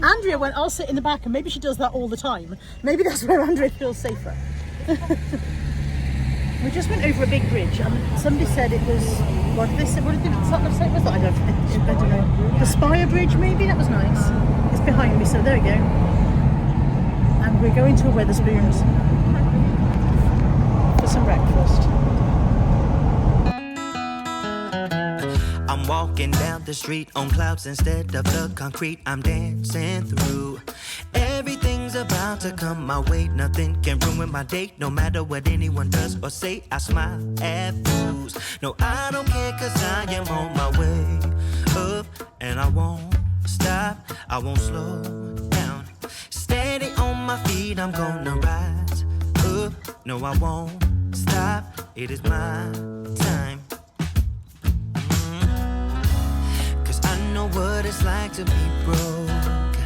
Andrea went, I'll sit in the back, and maybe she does that all the time. Maybe that's where Andrea feels safer. We just went over a big bridge, and somebody said it was, what did they say was that? I don't know. The Spire Bridge, maybe? That was nice. It's behind me, so there we go. And we're going to a Wetherspoons. for some breakfast. I'm walking down the street on clouds instead of the concrete I'm dancing through. Everything's about to come my way. Nothing can ruin my day, no matter what anyone does or say. I smile at fools. No, I don't care, cause I am on my way up, and I won't stop, I won't slow down. Steady on my feet, I'm gonna rise up. No, I won't stop, it is my time. I know what it's like to be broke.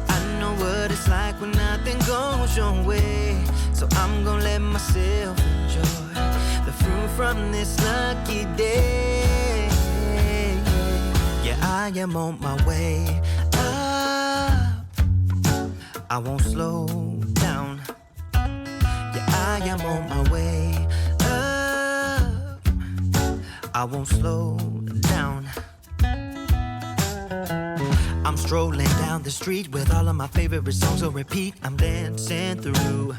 I know what it's like when nothing goes your way. So I'm gonna let myself enjoy the fruit from this lucky day. Yeah, I am on my way up, I won't slow down. Yeah, I am on my way up, I won't slow down. I'm strolling down the street with all of my favorite songs on repeat. I'm dancing through.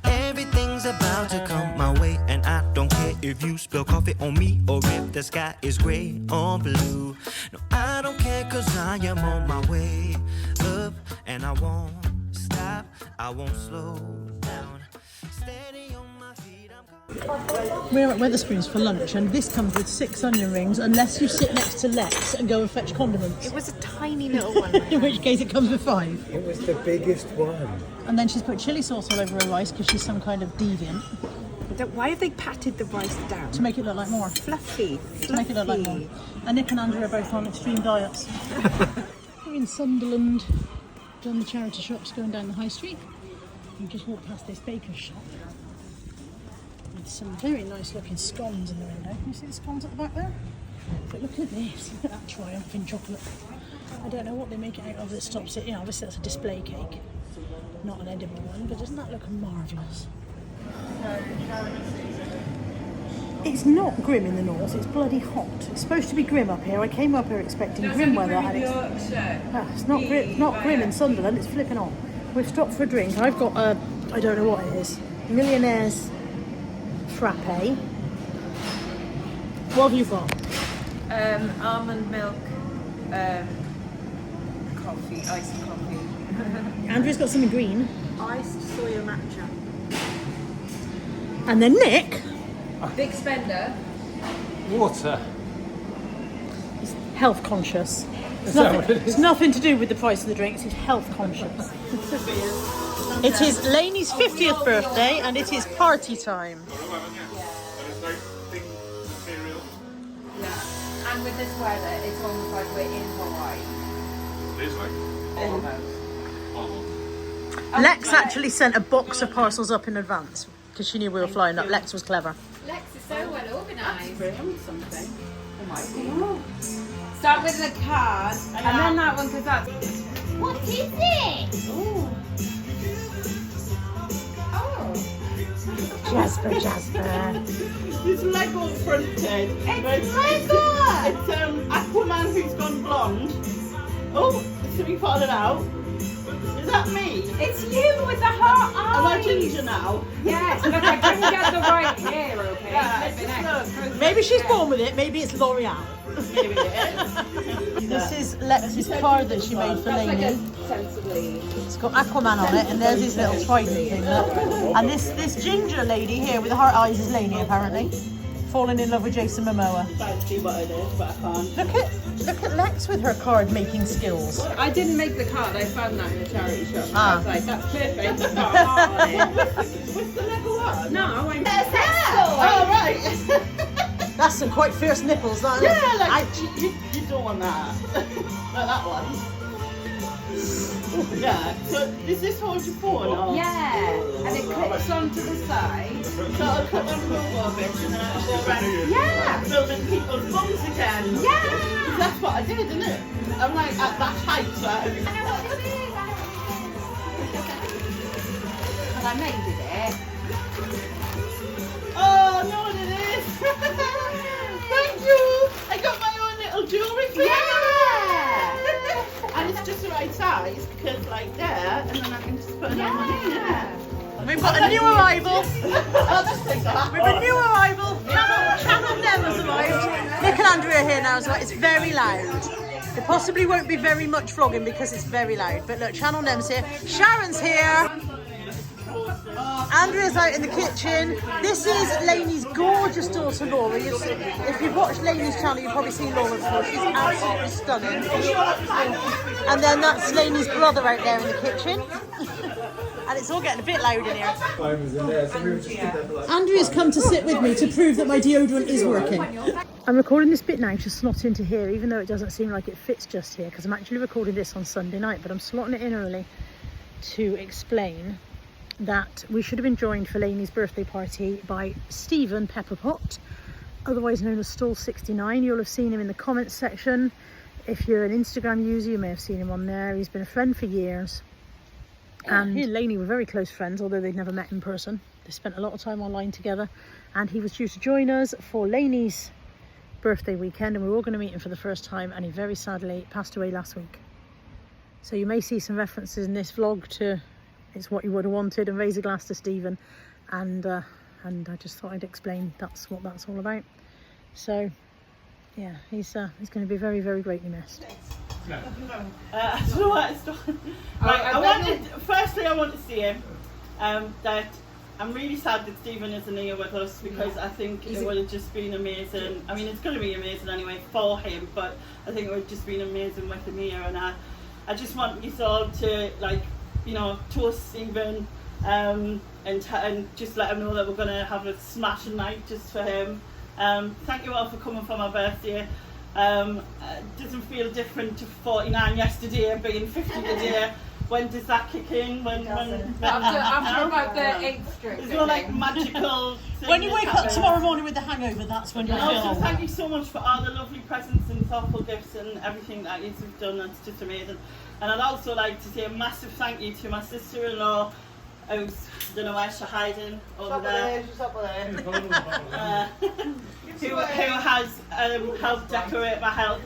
Everything's about to come my way, and I don't care if you spill coffee on me or if the sky is gray or blue. No, I don't care, cause I am on my way up, and I won't stop, I won't slow down. Steady on my feet, I'm We're at Wetherspoons for lunch, and this comes with 6 onion rings unless you sit next to Lex and go and fetch condiments. It was a tiny little one. In which case it comes with 5. It was the biggest one. And then she's put chilli sauce all over her rice because she's some kind of deviant. Why have they patted the rice down? To make it look like more. Fluffy. To make it look like more. And Nick and Andrew are both on extreme diets. We're in Sunderland, done the charity shops, going down the high street. We just walked past this baker's shop with some very nice looking scones in the window. Can you see the scones at the back there? But look at this, look at that triumphing chocolate. I don't know what they make it out of that stops it. You know, obviously that's a display cake, not an edible one, but doesn't that look marvellous? It's not grim in the north, it's bloody hot. It's supposed to be grim up here. I came up here expecting grim weather and it's not grim in Sunderland, it's flipping on. We've stopped for a drink. I've got a, I don't know what it is, Millionaire's frappe. What have you got? Almond milk, coffee, iced coffee. Andrew's got something green. Iced soya matcha. And then Nick, Big spender. Water. is health conscious. Is that what it is? It's nothing to do with the price of the drinks, he's health conscious. It is Laney's 50th birthday and it is party time. Yeah. And with this weather, it's almost like we're in Hawaii. Almost. Lex actually sent a box of parcels up in advance because she knew we were flying up. Lex was clever. Lex is so well organised. Something. Start with the card, and then that one, because that's... What is it? Oh. Jasper. It's Lego printed. It's Lego! It's Aquaman who's gone blonde. Oh, it's to be falling out. Is that me? It's you with the heart eyes! Am I ginger now? Yes, look, I couldn't get the right hair, okay? Yeah, Flipping just heck. Maybe she's born with it, maybe it's L'Oreal. Maybe it is. This is Lex's card that she made for Laney. Sensibly. It's got Aquaman on it, and there's this little trident thing. Look. And this ginger lady here with the heart eyes is Laney, apparently. Falling in love with Jason Momoa. Trying to see what it is, but I can't. Look at Lex with her card making skills. I didn't make the card, I found that in the charity shop. Ah. I was like, that's perfect. It's got a heart on it. What's the Lego one? No, I went. Oh, right. That's some quite fierce nipples, that. Yeah, like, you don't want that. Like that one. Yeah, so is this hold your phone? Or? Yeah, and it clips onto the side. So I'll cut my phone a bit and then I'll go around Yeah! filming people's bums again. Yeah! That's what I did, isn't it? I'm like at that height, so I know what this is. And I made it. oh, no, what it is. Thank you. I got my own little jewelry thing. Yeah! And it's just the right size because like there, and then I can just put another one in there. We've got a new arrival. We've a new arrival. Channel Never's arrived. Nick and Andrew are here now as well. It's very loud. It possibly won't be very much vlogging because it's very loud. But look, Channel Nem's here. Sharon's here. Andrea's out in the kitchen. This is Laney's gorgeous daughter Laura. If you've watched Laney's channel, you've probably seen Laura before. She's absolutely stunning. And then that's Laney's brother out there in the kitchen. And it's all getting a bit loud in here. Andrea's come to sit with me to prove that my deodorant is working. I'm recording this bit now to slot into here, even though it doesn't seem like it fits just here, because I'm actually recording this on Sunday night, but I'm slotting it in early to explain that we should have been joined for Laney's birthday party by Stephen Pepperpot, otherwise known as Stall69. You'll have seen him in the comments section. If you're an Instagram user, you may have seen him on there. He's been a friend for years. And he and Laney were very close friends, although they'd never met in person. They spent a lot of time online together. And he was due to join us for Laney's birthday weekend, and we were all going to meet him for the first time, and he very sadly passed away last week. So you may see some references in this vlog to It's What You Would Have Wanted and Raise a Glass to Stephen, and I just thought I'd explain that's what that's all about. So yeah, he's going to be very, very greatly missed. I don't know what to start. Right, firstly I want to say that I'm really sad that Stephen isn't here with us, because I think it would have just been amazing. I mean, it's going to be amazing anyway for him, but I think it would have just been amazing with him here. And I just want you all to, like, you know, toast Stephen and just let him know that we're going to have a smashing night just for him. Thank you all for coming for my birthday. It doesn't feel different to 49 yesterday, being 50 today. When does that kick in? After about the 8th strip. It's not like magical thing. When you wake up tomorrow morning with the hangover, that's when you'll feel also, thank you so much for all the lovely presents and thoughtful gifts and everything that you've done. That's just amazing. And I'd also like to say a massive thank you to my sister-in-law, who's, I don't know where she's hiding over there. She's up there. Who has helped decorate my house.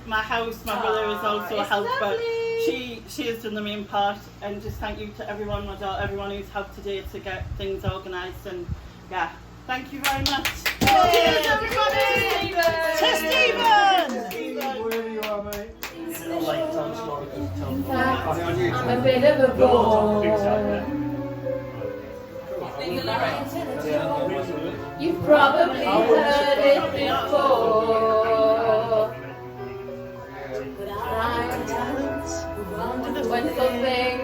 My brother has also helped, but she has done the main part. And just thank you to everyone, my daughter, everyone who's helped today to get things organised. And yeah, thank you very much. Cheers, everybody! To Stephen! Wherever you are, mate. I'm a bit of a bore. You've probably heard it before. But I'm the wonderful thing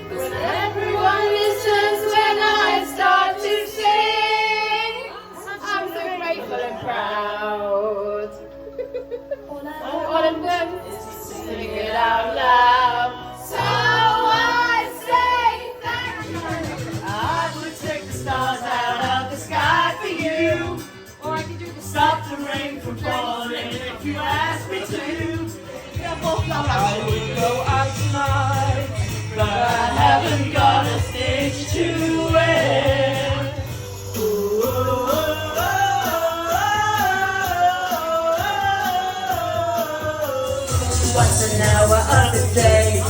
when everyone listens when I start to sing. I'm so grateful and proud. All I'm doing is sing it out loud. So I say thank you. I would take the stars out of the sky for you, or I could do the stop the rain from falling if you ask me to. I would go out tonight, but I haven't got a stitch to wear. What's an hour of the day?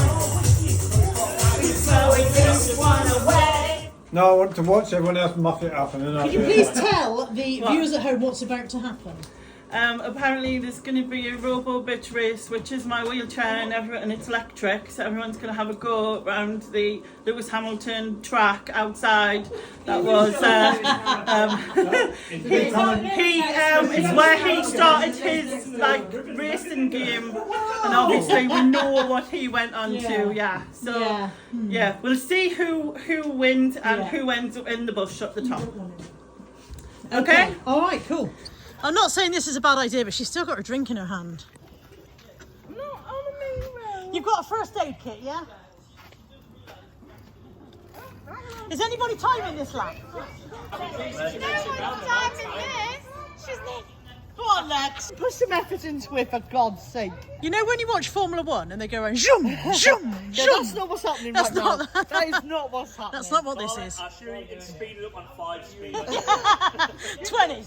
We're throwing this one away. No, I want to watch everyone else muff it up, and then Could you please tell the viewers at home what's about to happen? Apparently there's going to be a robo bitch race, which is my wheelchair and it's electric, so everyone's going to have a go around the Lewis Hamilton track outside. That was it's where he started his like racing game, and obviously we know what he went on to. Yeah, so yeah, we'll see who wins and who ends up in the bush at the top. Okay. All right, cool. I'm not saying this is a bad idea, but she's still got her drink in her hand. You've got a first aid kit, yeah? Is anybody timing this lap? No one's timing this. She's not. Go on, Lex. Put some effort into it, for God's sake. You know when you watch Formula 1 and they go around zoom, zoom, zoom? That's not what's happening That's right not now. That is not what's happening. That's not what this is. I sure you can speed it up on 5 speed. 20.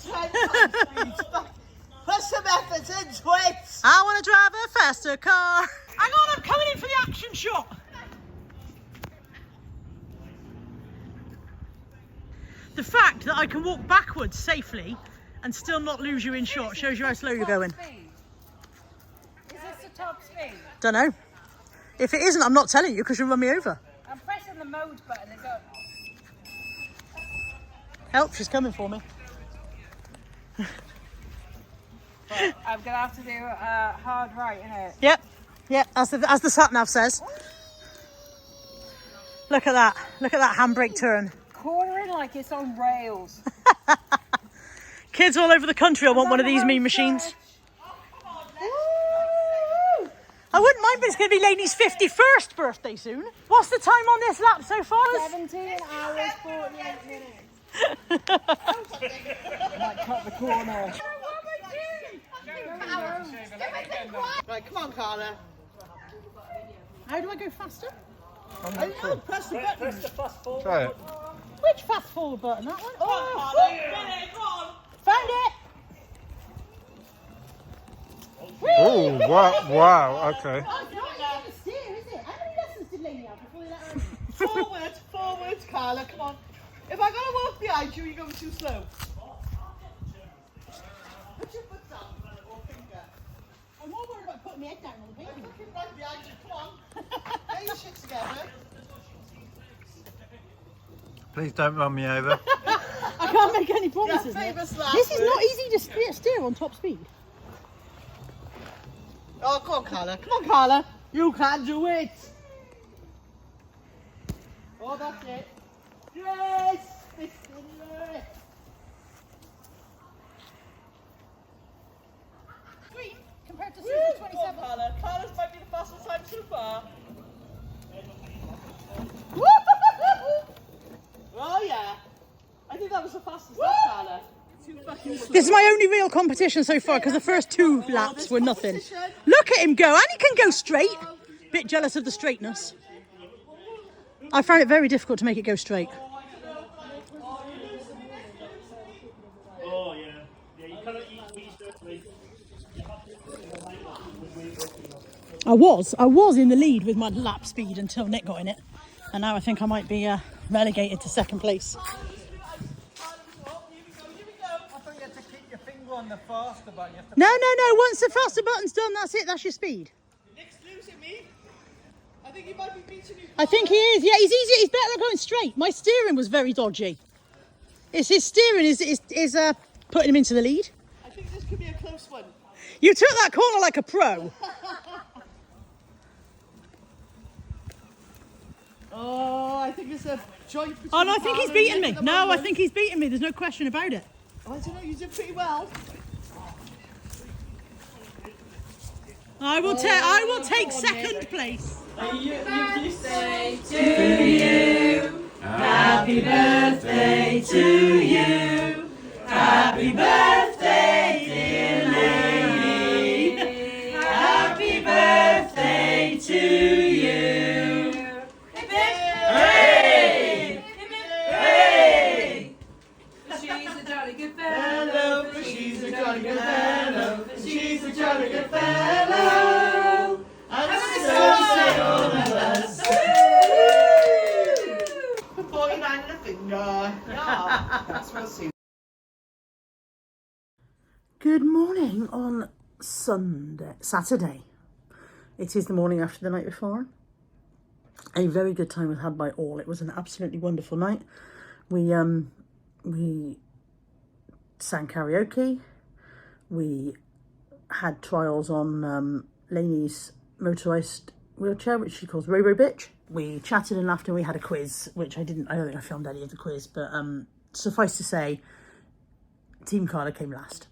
Put some effort into it. I want to drive a faster car. Hang on, I'm coming in for the action shot. The fact that I can walk backwards safely and still not lose you in shot shows you how slow you're going. Is this the top speed? Don't know. If it isn't, I'm not telling you because you'll run me over. I'm pressing the mode button and go. Help, she's coming for me. But I'm gonna have to do hard right, innit? Yep, yep, as the sat-nav says. Look at that handbrake turn. Cornering like it's on rails. Kids all over the country will want one of these mean machines. I wouldn't mind, but it's going to be Laney's 51st birthday soon. What's the time on this lap so far? 17 hours, 48 minutes. Might cut the corner. Right, come on, Carla. How do I go faster? I don't know, press the button. Press the fast forward. Try it. Which fast forward button? That one? Oh, Found it! Oh, wow, okay. Oh, it's not easy to steer, is it? How many lessons did Laney have before they let her in? Forward, Carla, come on. If I gotta walk behind you, you're going too slow. Put your foot down or finger. I'm more worried about putting my head down on the pavement. Looking right behind you, come on. Get your shit together. Please don't run me over. I can't make any promises. Yeah, famous last This is not words. easy to steer on top speed. Oh, come on, Carla. Come on, Carla. You can do it. Oh, that's it. Yes! This is it. Sweet, compared to Woo! Susan Come on, 27. Carla. Carla's might be the fastest time so far. Oh, yeah. I think that was the fastest lap, Carla. Too fucking slow. This is my only real competition so far because the first two laps were nothing. Look at him go, and he can go straight. Bit jealous of the straightness. I found it very difficult to make it go straight. Oh, yeah. Yeah, you cannot eat dirty. I was in the lead with my lap speed until Nick got in it. And now I think I might be relegated to second place. I think you have to keep your finger on the faster button. No. Once the faster button's done, that's it. That's your speed. Nick's losing me. I think he might be beating you. I think he is. Yeah, he's easier. He's better at going straight. My steering was very dodgy. It's his steering is putting him into the lead. I think this could be a close one. You took that corner like a pro. Oh, I think it's a joint between Oh no, I think he's Carla and beaten Nick me. at the No, I moment. think he's beaten me. There's no question about it. I don't know, you did pretty well. I will take second place. Birthday to you. Happy birthday to you. Happy birthday, dear Laney. Happy birthday to you. Hooray! Hooray! She's a jolly good fellow. She's a jolly good fellow. She's a jolly good fellow. And so say all of us. 49 and a finger. Yeah, that's what I see. Good morning on Saturday. It is the morning after the night before. A very good time was had by all. It was an absolutely wonderful night. We sang karaoke. We had trials on Laney's motorised wheelchair, which she calls Robo Bitch. We chatted and laughed and we had a quiz, which I don't think I filmed any of the quiz, but suffice to say, Team Carla came last.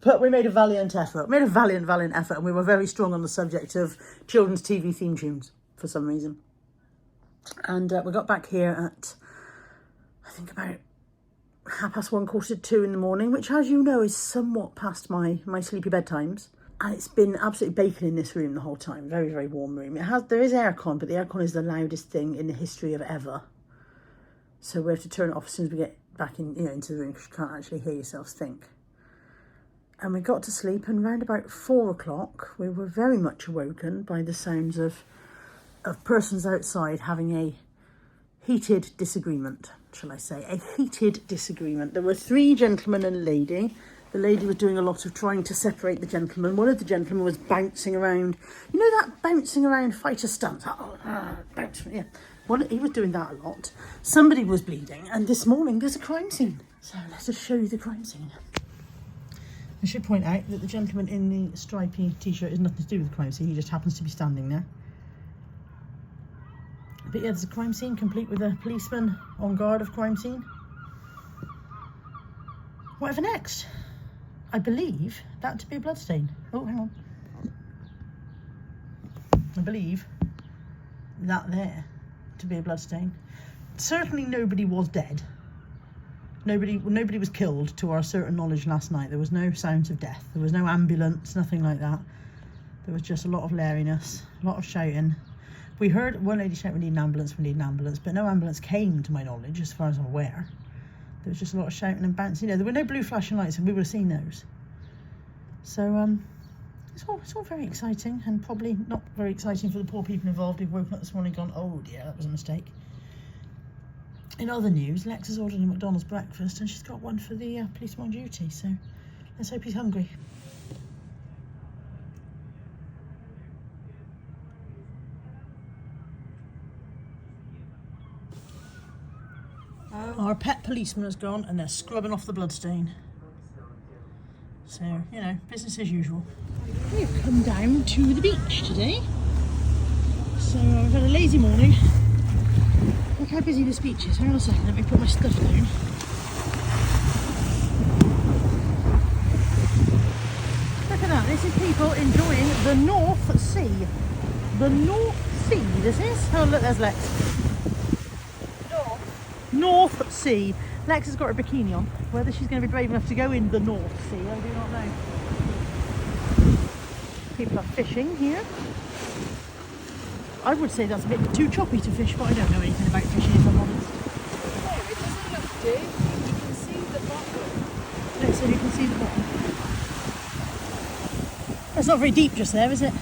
But we made a valiant effort. And we were very strong on the subject of children's TV theme tunes for some reason. And we got back here at, I think about 1:30, 1:45 in the morning, which, as you know, is somewhat past my sleepy bedtimes. And it's been absolutely baking in this room the whole time. Very, very warm room. There is aircon, but the aircon is the loudest thing in the history of ever. So we have to turn it off as soon as we get back in, into the room, because you can't actually hear yourselves think. And we got to sleep, and round about 4 o'clock, we were very much awoken by the sounds of persons outside having a heated disagreement, shall I say. A heated disagreement. There were 3 gentlemen and a lady. The lady was doing a lot of trying to separate the gentlemen. One of the gentlemen was bouncing around. You know that bouncing around fighter stance? Yeah. Well, he was doing that a lot. Somebody was bleeding, and this morning there's a crime scene. So let's just show you the crime scene. I should point out that the gentleman in the stripy t-shirt has nothing to do with the crime scene. He just happens to be standing there. But yeah, there's a crime scene complete with a policeman on guard of crime scene. Whatever next? I believe that to be a bloodstain. Oh, hang on. I believe that there to be a bloodstain. Certainly nobody was dead. Nobody was killed to our certain knowledge last night. There was no sounds of death. There was no ambulance, nothing like that. There was just a lot of lariness, a lot of shouting. We heard one lady shout, we need an ambulance, but no ambulance came to my knowledge, as far as I'm aware. There was just a lot of shouting and bouncing. You know, there were no blue flashing lights, and we would have seen those. So it's all very exciting, and probably not very exciting for the poor people involved who've woken up this morning and gone, oh dear, that was a mistake. In other news, Lex has ordered a McDonald's breakfast, and she's got one for the policeman on duty. So let's hope he's hungry. Our pet policeman has gone, and they're scrubbing off the bloodstain. So, you know, business as usual. We've come down to the beach today. So we've had a lazy morning. Look how busy this beach is. Hang on a second, let me put my stuff down. Look at that, this is people enjoying the North Sea. The North Sea, this is. Oh look, there's Lex. North Sea. Lex has got her bikini on. Whether she's going to be brave enough to go in the North Sea, I do not know. People are fishing here. I would say that's a bit too choppy to fish, but I don't know anything about fishing, if I'm honest. No, it doesn't look deep. You can see the bottom. Let's see if you can see the bottom. It's not very deep just there, is it?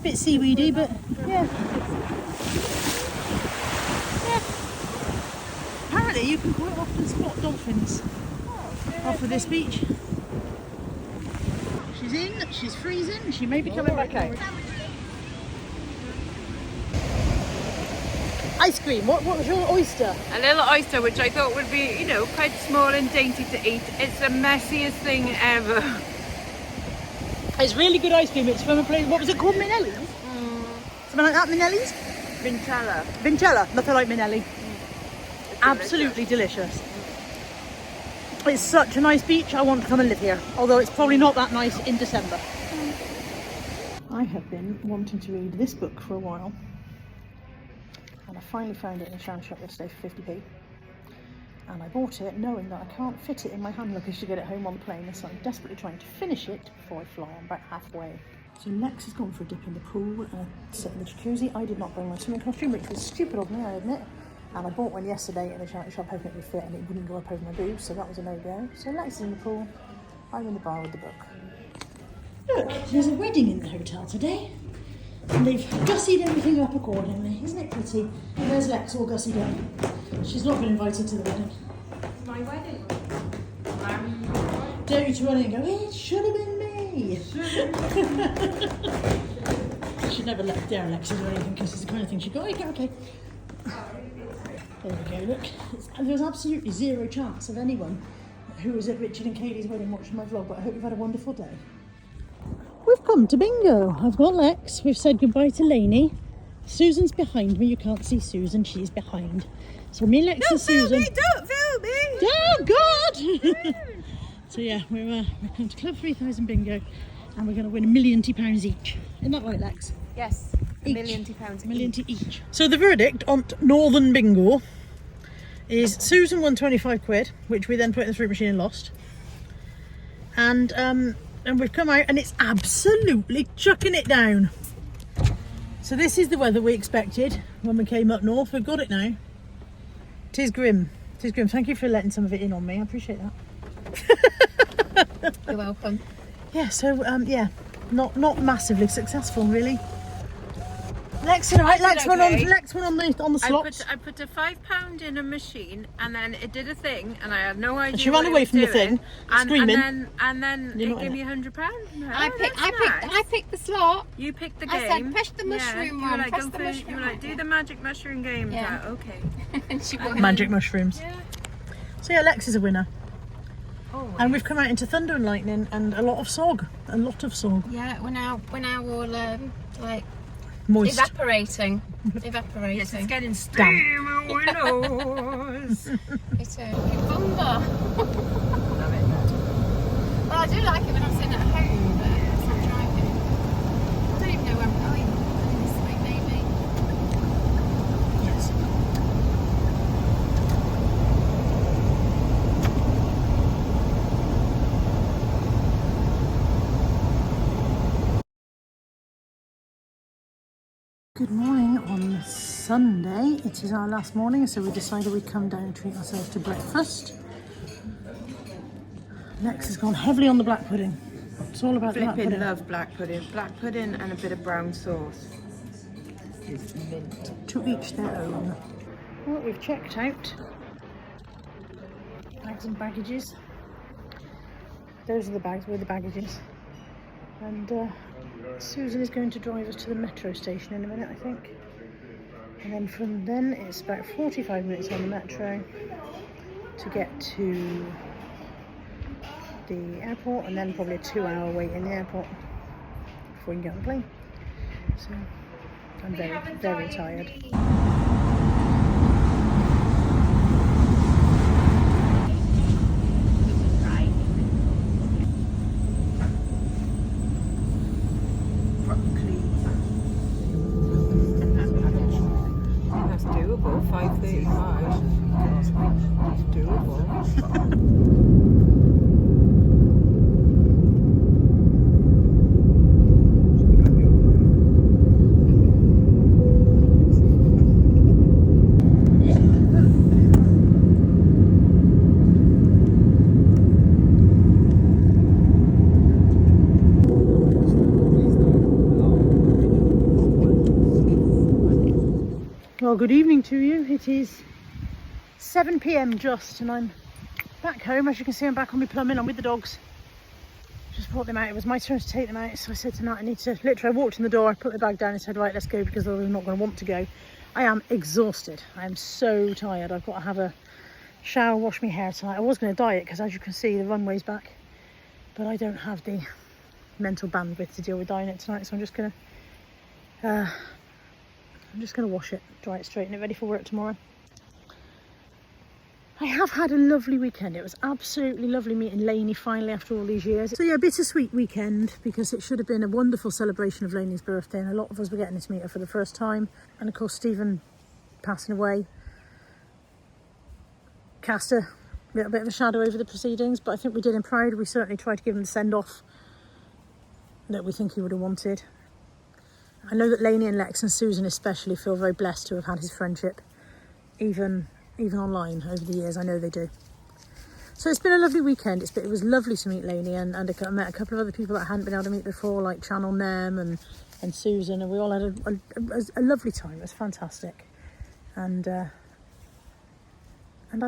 Bit seaweedy, but yeah. Apparently you can quite often spot dolphins off of this beach. She's in, she's freezing, she may be coming back out. Ice cream, what was your oyster? A little oyster, which I thought would be, you know, quite small and dainty to eat. It's the messiest thing ever. It's really good ice cream. It's from a place, what was it called, Minelli's? Something like that, Minelli's? Vincella. Vincella, nothing like Minelli. Absolutely delicious. It's such a nice beach, I want to come and live here. Although it's probably not that nice in December. I have been wanting to read this book for a while. And I finally found it in a charity shop yesterday for 50p. And I bought it knowing that I can't fit it in my hand luggage to get it home on the plane, so I'm desperately trying to finish it before I fly. I'm about halfway. So Lex has gone for a dip in the pool and sit in the jacuzzi. I did not bring my swimming costume, which was stupid of me, I admit. And I bought one yesterday in the charity shop hoping it would fit, and it wouldn't go up over my boobs, so that was a no-go. So Lex is in the pool, I'm in the bar with the book. Look, there's a wedding in the hotel today. And they've gussied everything up accordingly. Isn't it pretty? And there's Lex all gussied up. She's not been invited to the wedding. My wedding. Dare you to run in and go, it should have been me. I should never let dare Alexis do anything because it's the kind of thing she'd go, okay. There we go, look. There's absolutely zero chance of anyone who was at Richard and Katie's wedding watching my vlog, but I hope you've had a wonderful day. We've come to bingo. I've got Lex. We've said goodbye to Laney. Susan's behind me. You can't see Susan. She's behind. So me, Lex, and Susan. Don't film me! Oh God! So yeah, we're come to Club 3000 bingo, and we're going to win £1 million each. Isn't that right, Lex? Yes, £1 million £1 million each. So the verdict on Northern Bingo is Susan won 25 quid, which we then put in the fruit machine and lost. And we've come out and it's absolutely chucking it down. So this is the weather we expected when we came up north. We've got it now. Tis grim. Tis grim. Thank you for letting some of it in on me. I appreciate that. You're welcome. Yeah, so yeah, not massively successful really. Lex, all right. I did Lex went okay. on the slots. I put a £5 in a machine, and then it did a thing, and I had no idea. And she ran what away it from the was thing, doing, screaming. And then You're it not gave in me £100. I picked the slot. You picked the I game. said, press the mushroom you were one. like, Press go the for, mushroom you were like, one. do the magic mushroom game. Yeah. Yeah, okay. And she won. Magic mushrooms. Yeah. So yeah, Lex is a winner. Oh, And we've come out into thunder and lightning and a lot of sog. A lot of sog. Yeah, we're now all like Moist. evaporating. yes, it's getting Damn. steam and windows. It's a bumper. Well, I do like it when I'm sitting at home, but it's not driving. I don't even know where I'm going. This way, maybe. Yes. Good morning on Sunday. It is our last morning, so we decided we'd come down and treat ourselves to breakfast. Lex has gone heavily on the black pudding. It's all about the black Flipping pudding. love black pudding. Black pudding and a bit of brown sauce. It's mint. To each their own. Well, we've checked out. Bags and baggages. Those are the bags with the baggages. And Susan is going to drive us to the metro station in a minute, I think. And then from then it's about 45 minutes on the metro to get to the airport, and then probably a 2-hour wait in the airport before we can get on the plane. So I'm very, very tired. That's doable. 5:35. It's doable. Well, good evening to you. It is 7 p.m. just, and I'm back home. As you can see, I'm back on my plumbing. I'm with the dogs. Just brought them out. It was my turn to take them out, so I said tonight I need to. Literally, I walked in the door, I put the bag down, and said, "Right, let's go," because I'm not going to want to go. I am exhausted. I am so tired. I've got to have a shower, wash my hair tonight. I was going to diet because, as you can see, the runway's back, but I don't have the mental bandwidth to deal with dyeing it tonight, so I'm just going to wash it, dry it, straighten it, ready for work tomorrow. I have had a lovely weekend. It was absolutely lovely meeting Laney finally after all these years. So yeah, bittersweet weekend because it should have been a wonderful celebration of Laney's birthday, and a lot of us were getting to meet her for the first time. And of course, Stephen passing away cast a little bit of a shadow over the proceedings, but I think we did him proud. We certainly tried to give him the send-off that we think he would have wanted. I know that Laney and Lex and Susan especially feel very blessed to have had his friendship, even online over the years. I know they do. So it's been a lovely weekend. It was lovely to meet Laney, and I met a couple of other people that I hadn't been able to meet before, like Channel Nem and Susan, and we all had a lovely time. It was fantastic. And I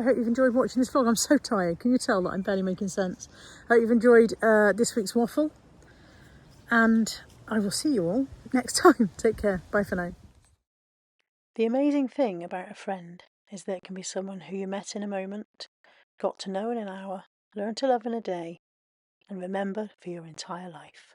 hope you've enjoyed watching this vlog. I'm so tired. Can you tell that I'm barely making sense? I hope you've enjoyed this week's waffle, and I will see you all next time. Take care. Bye for now. The amazing thing about a friend is that it can be someone who you met in a moment, got to know in an hour, learn to love in a day, and remember for your entire life.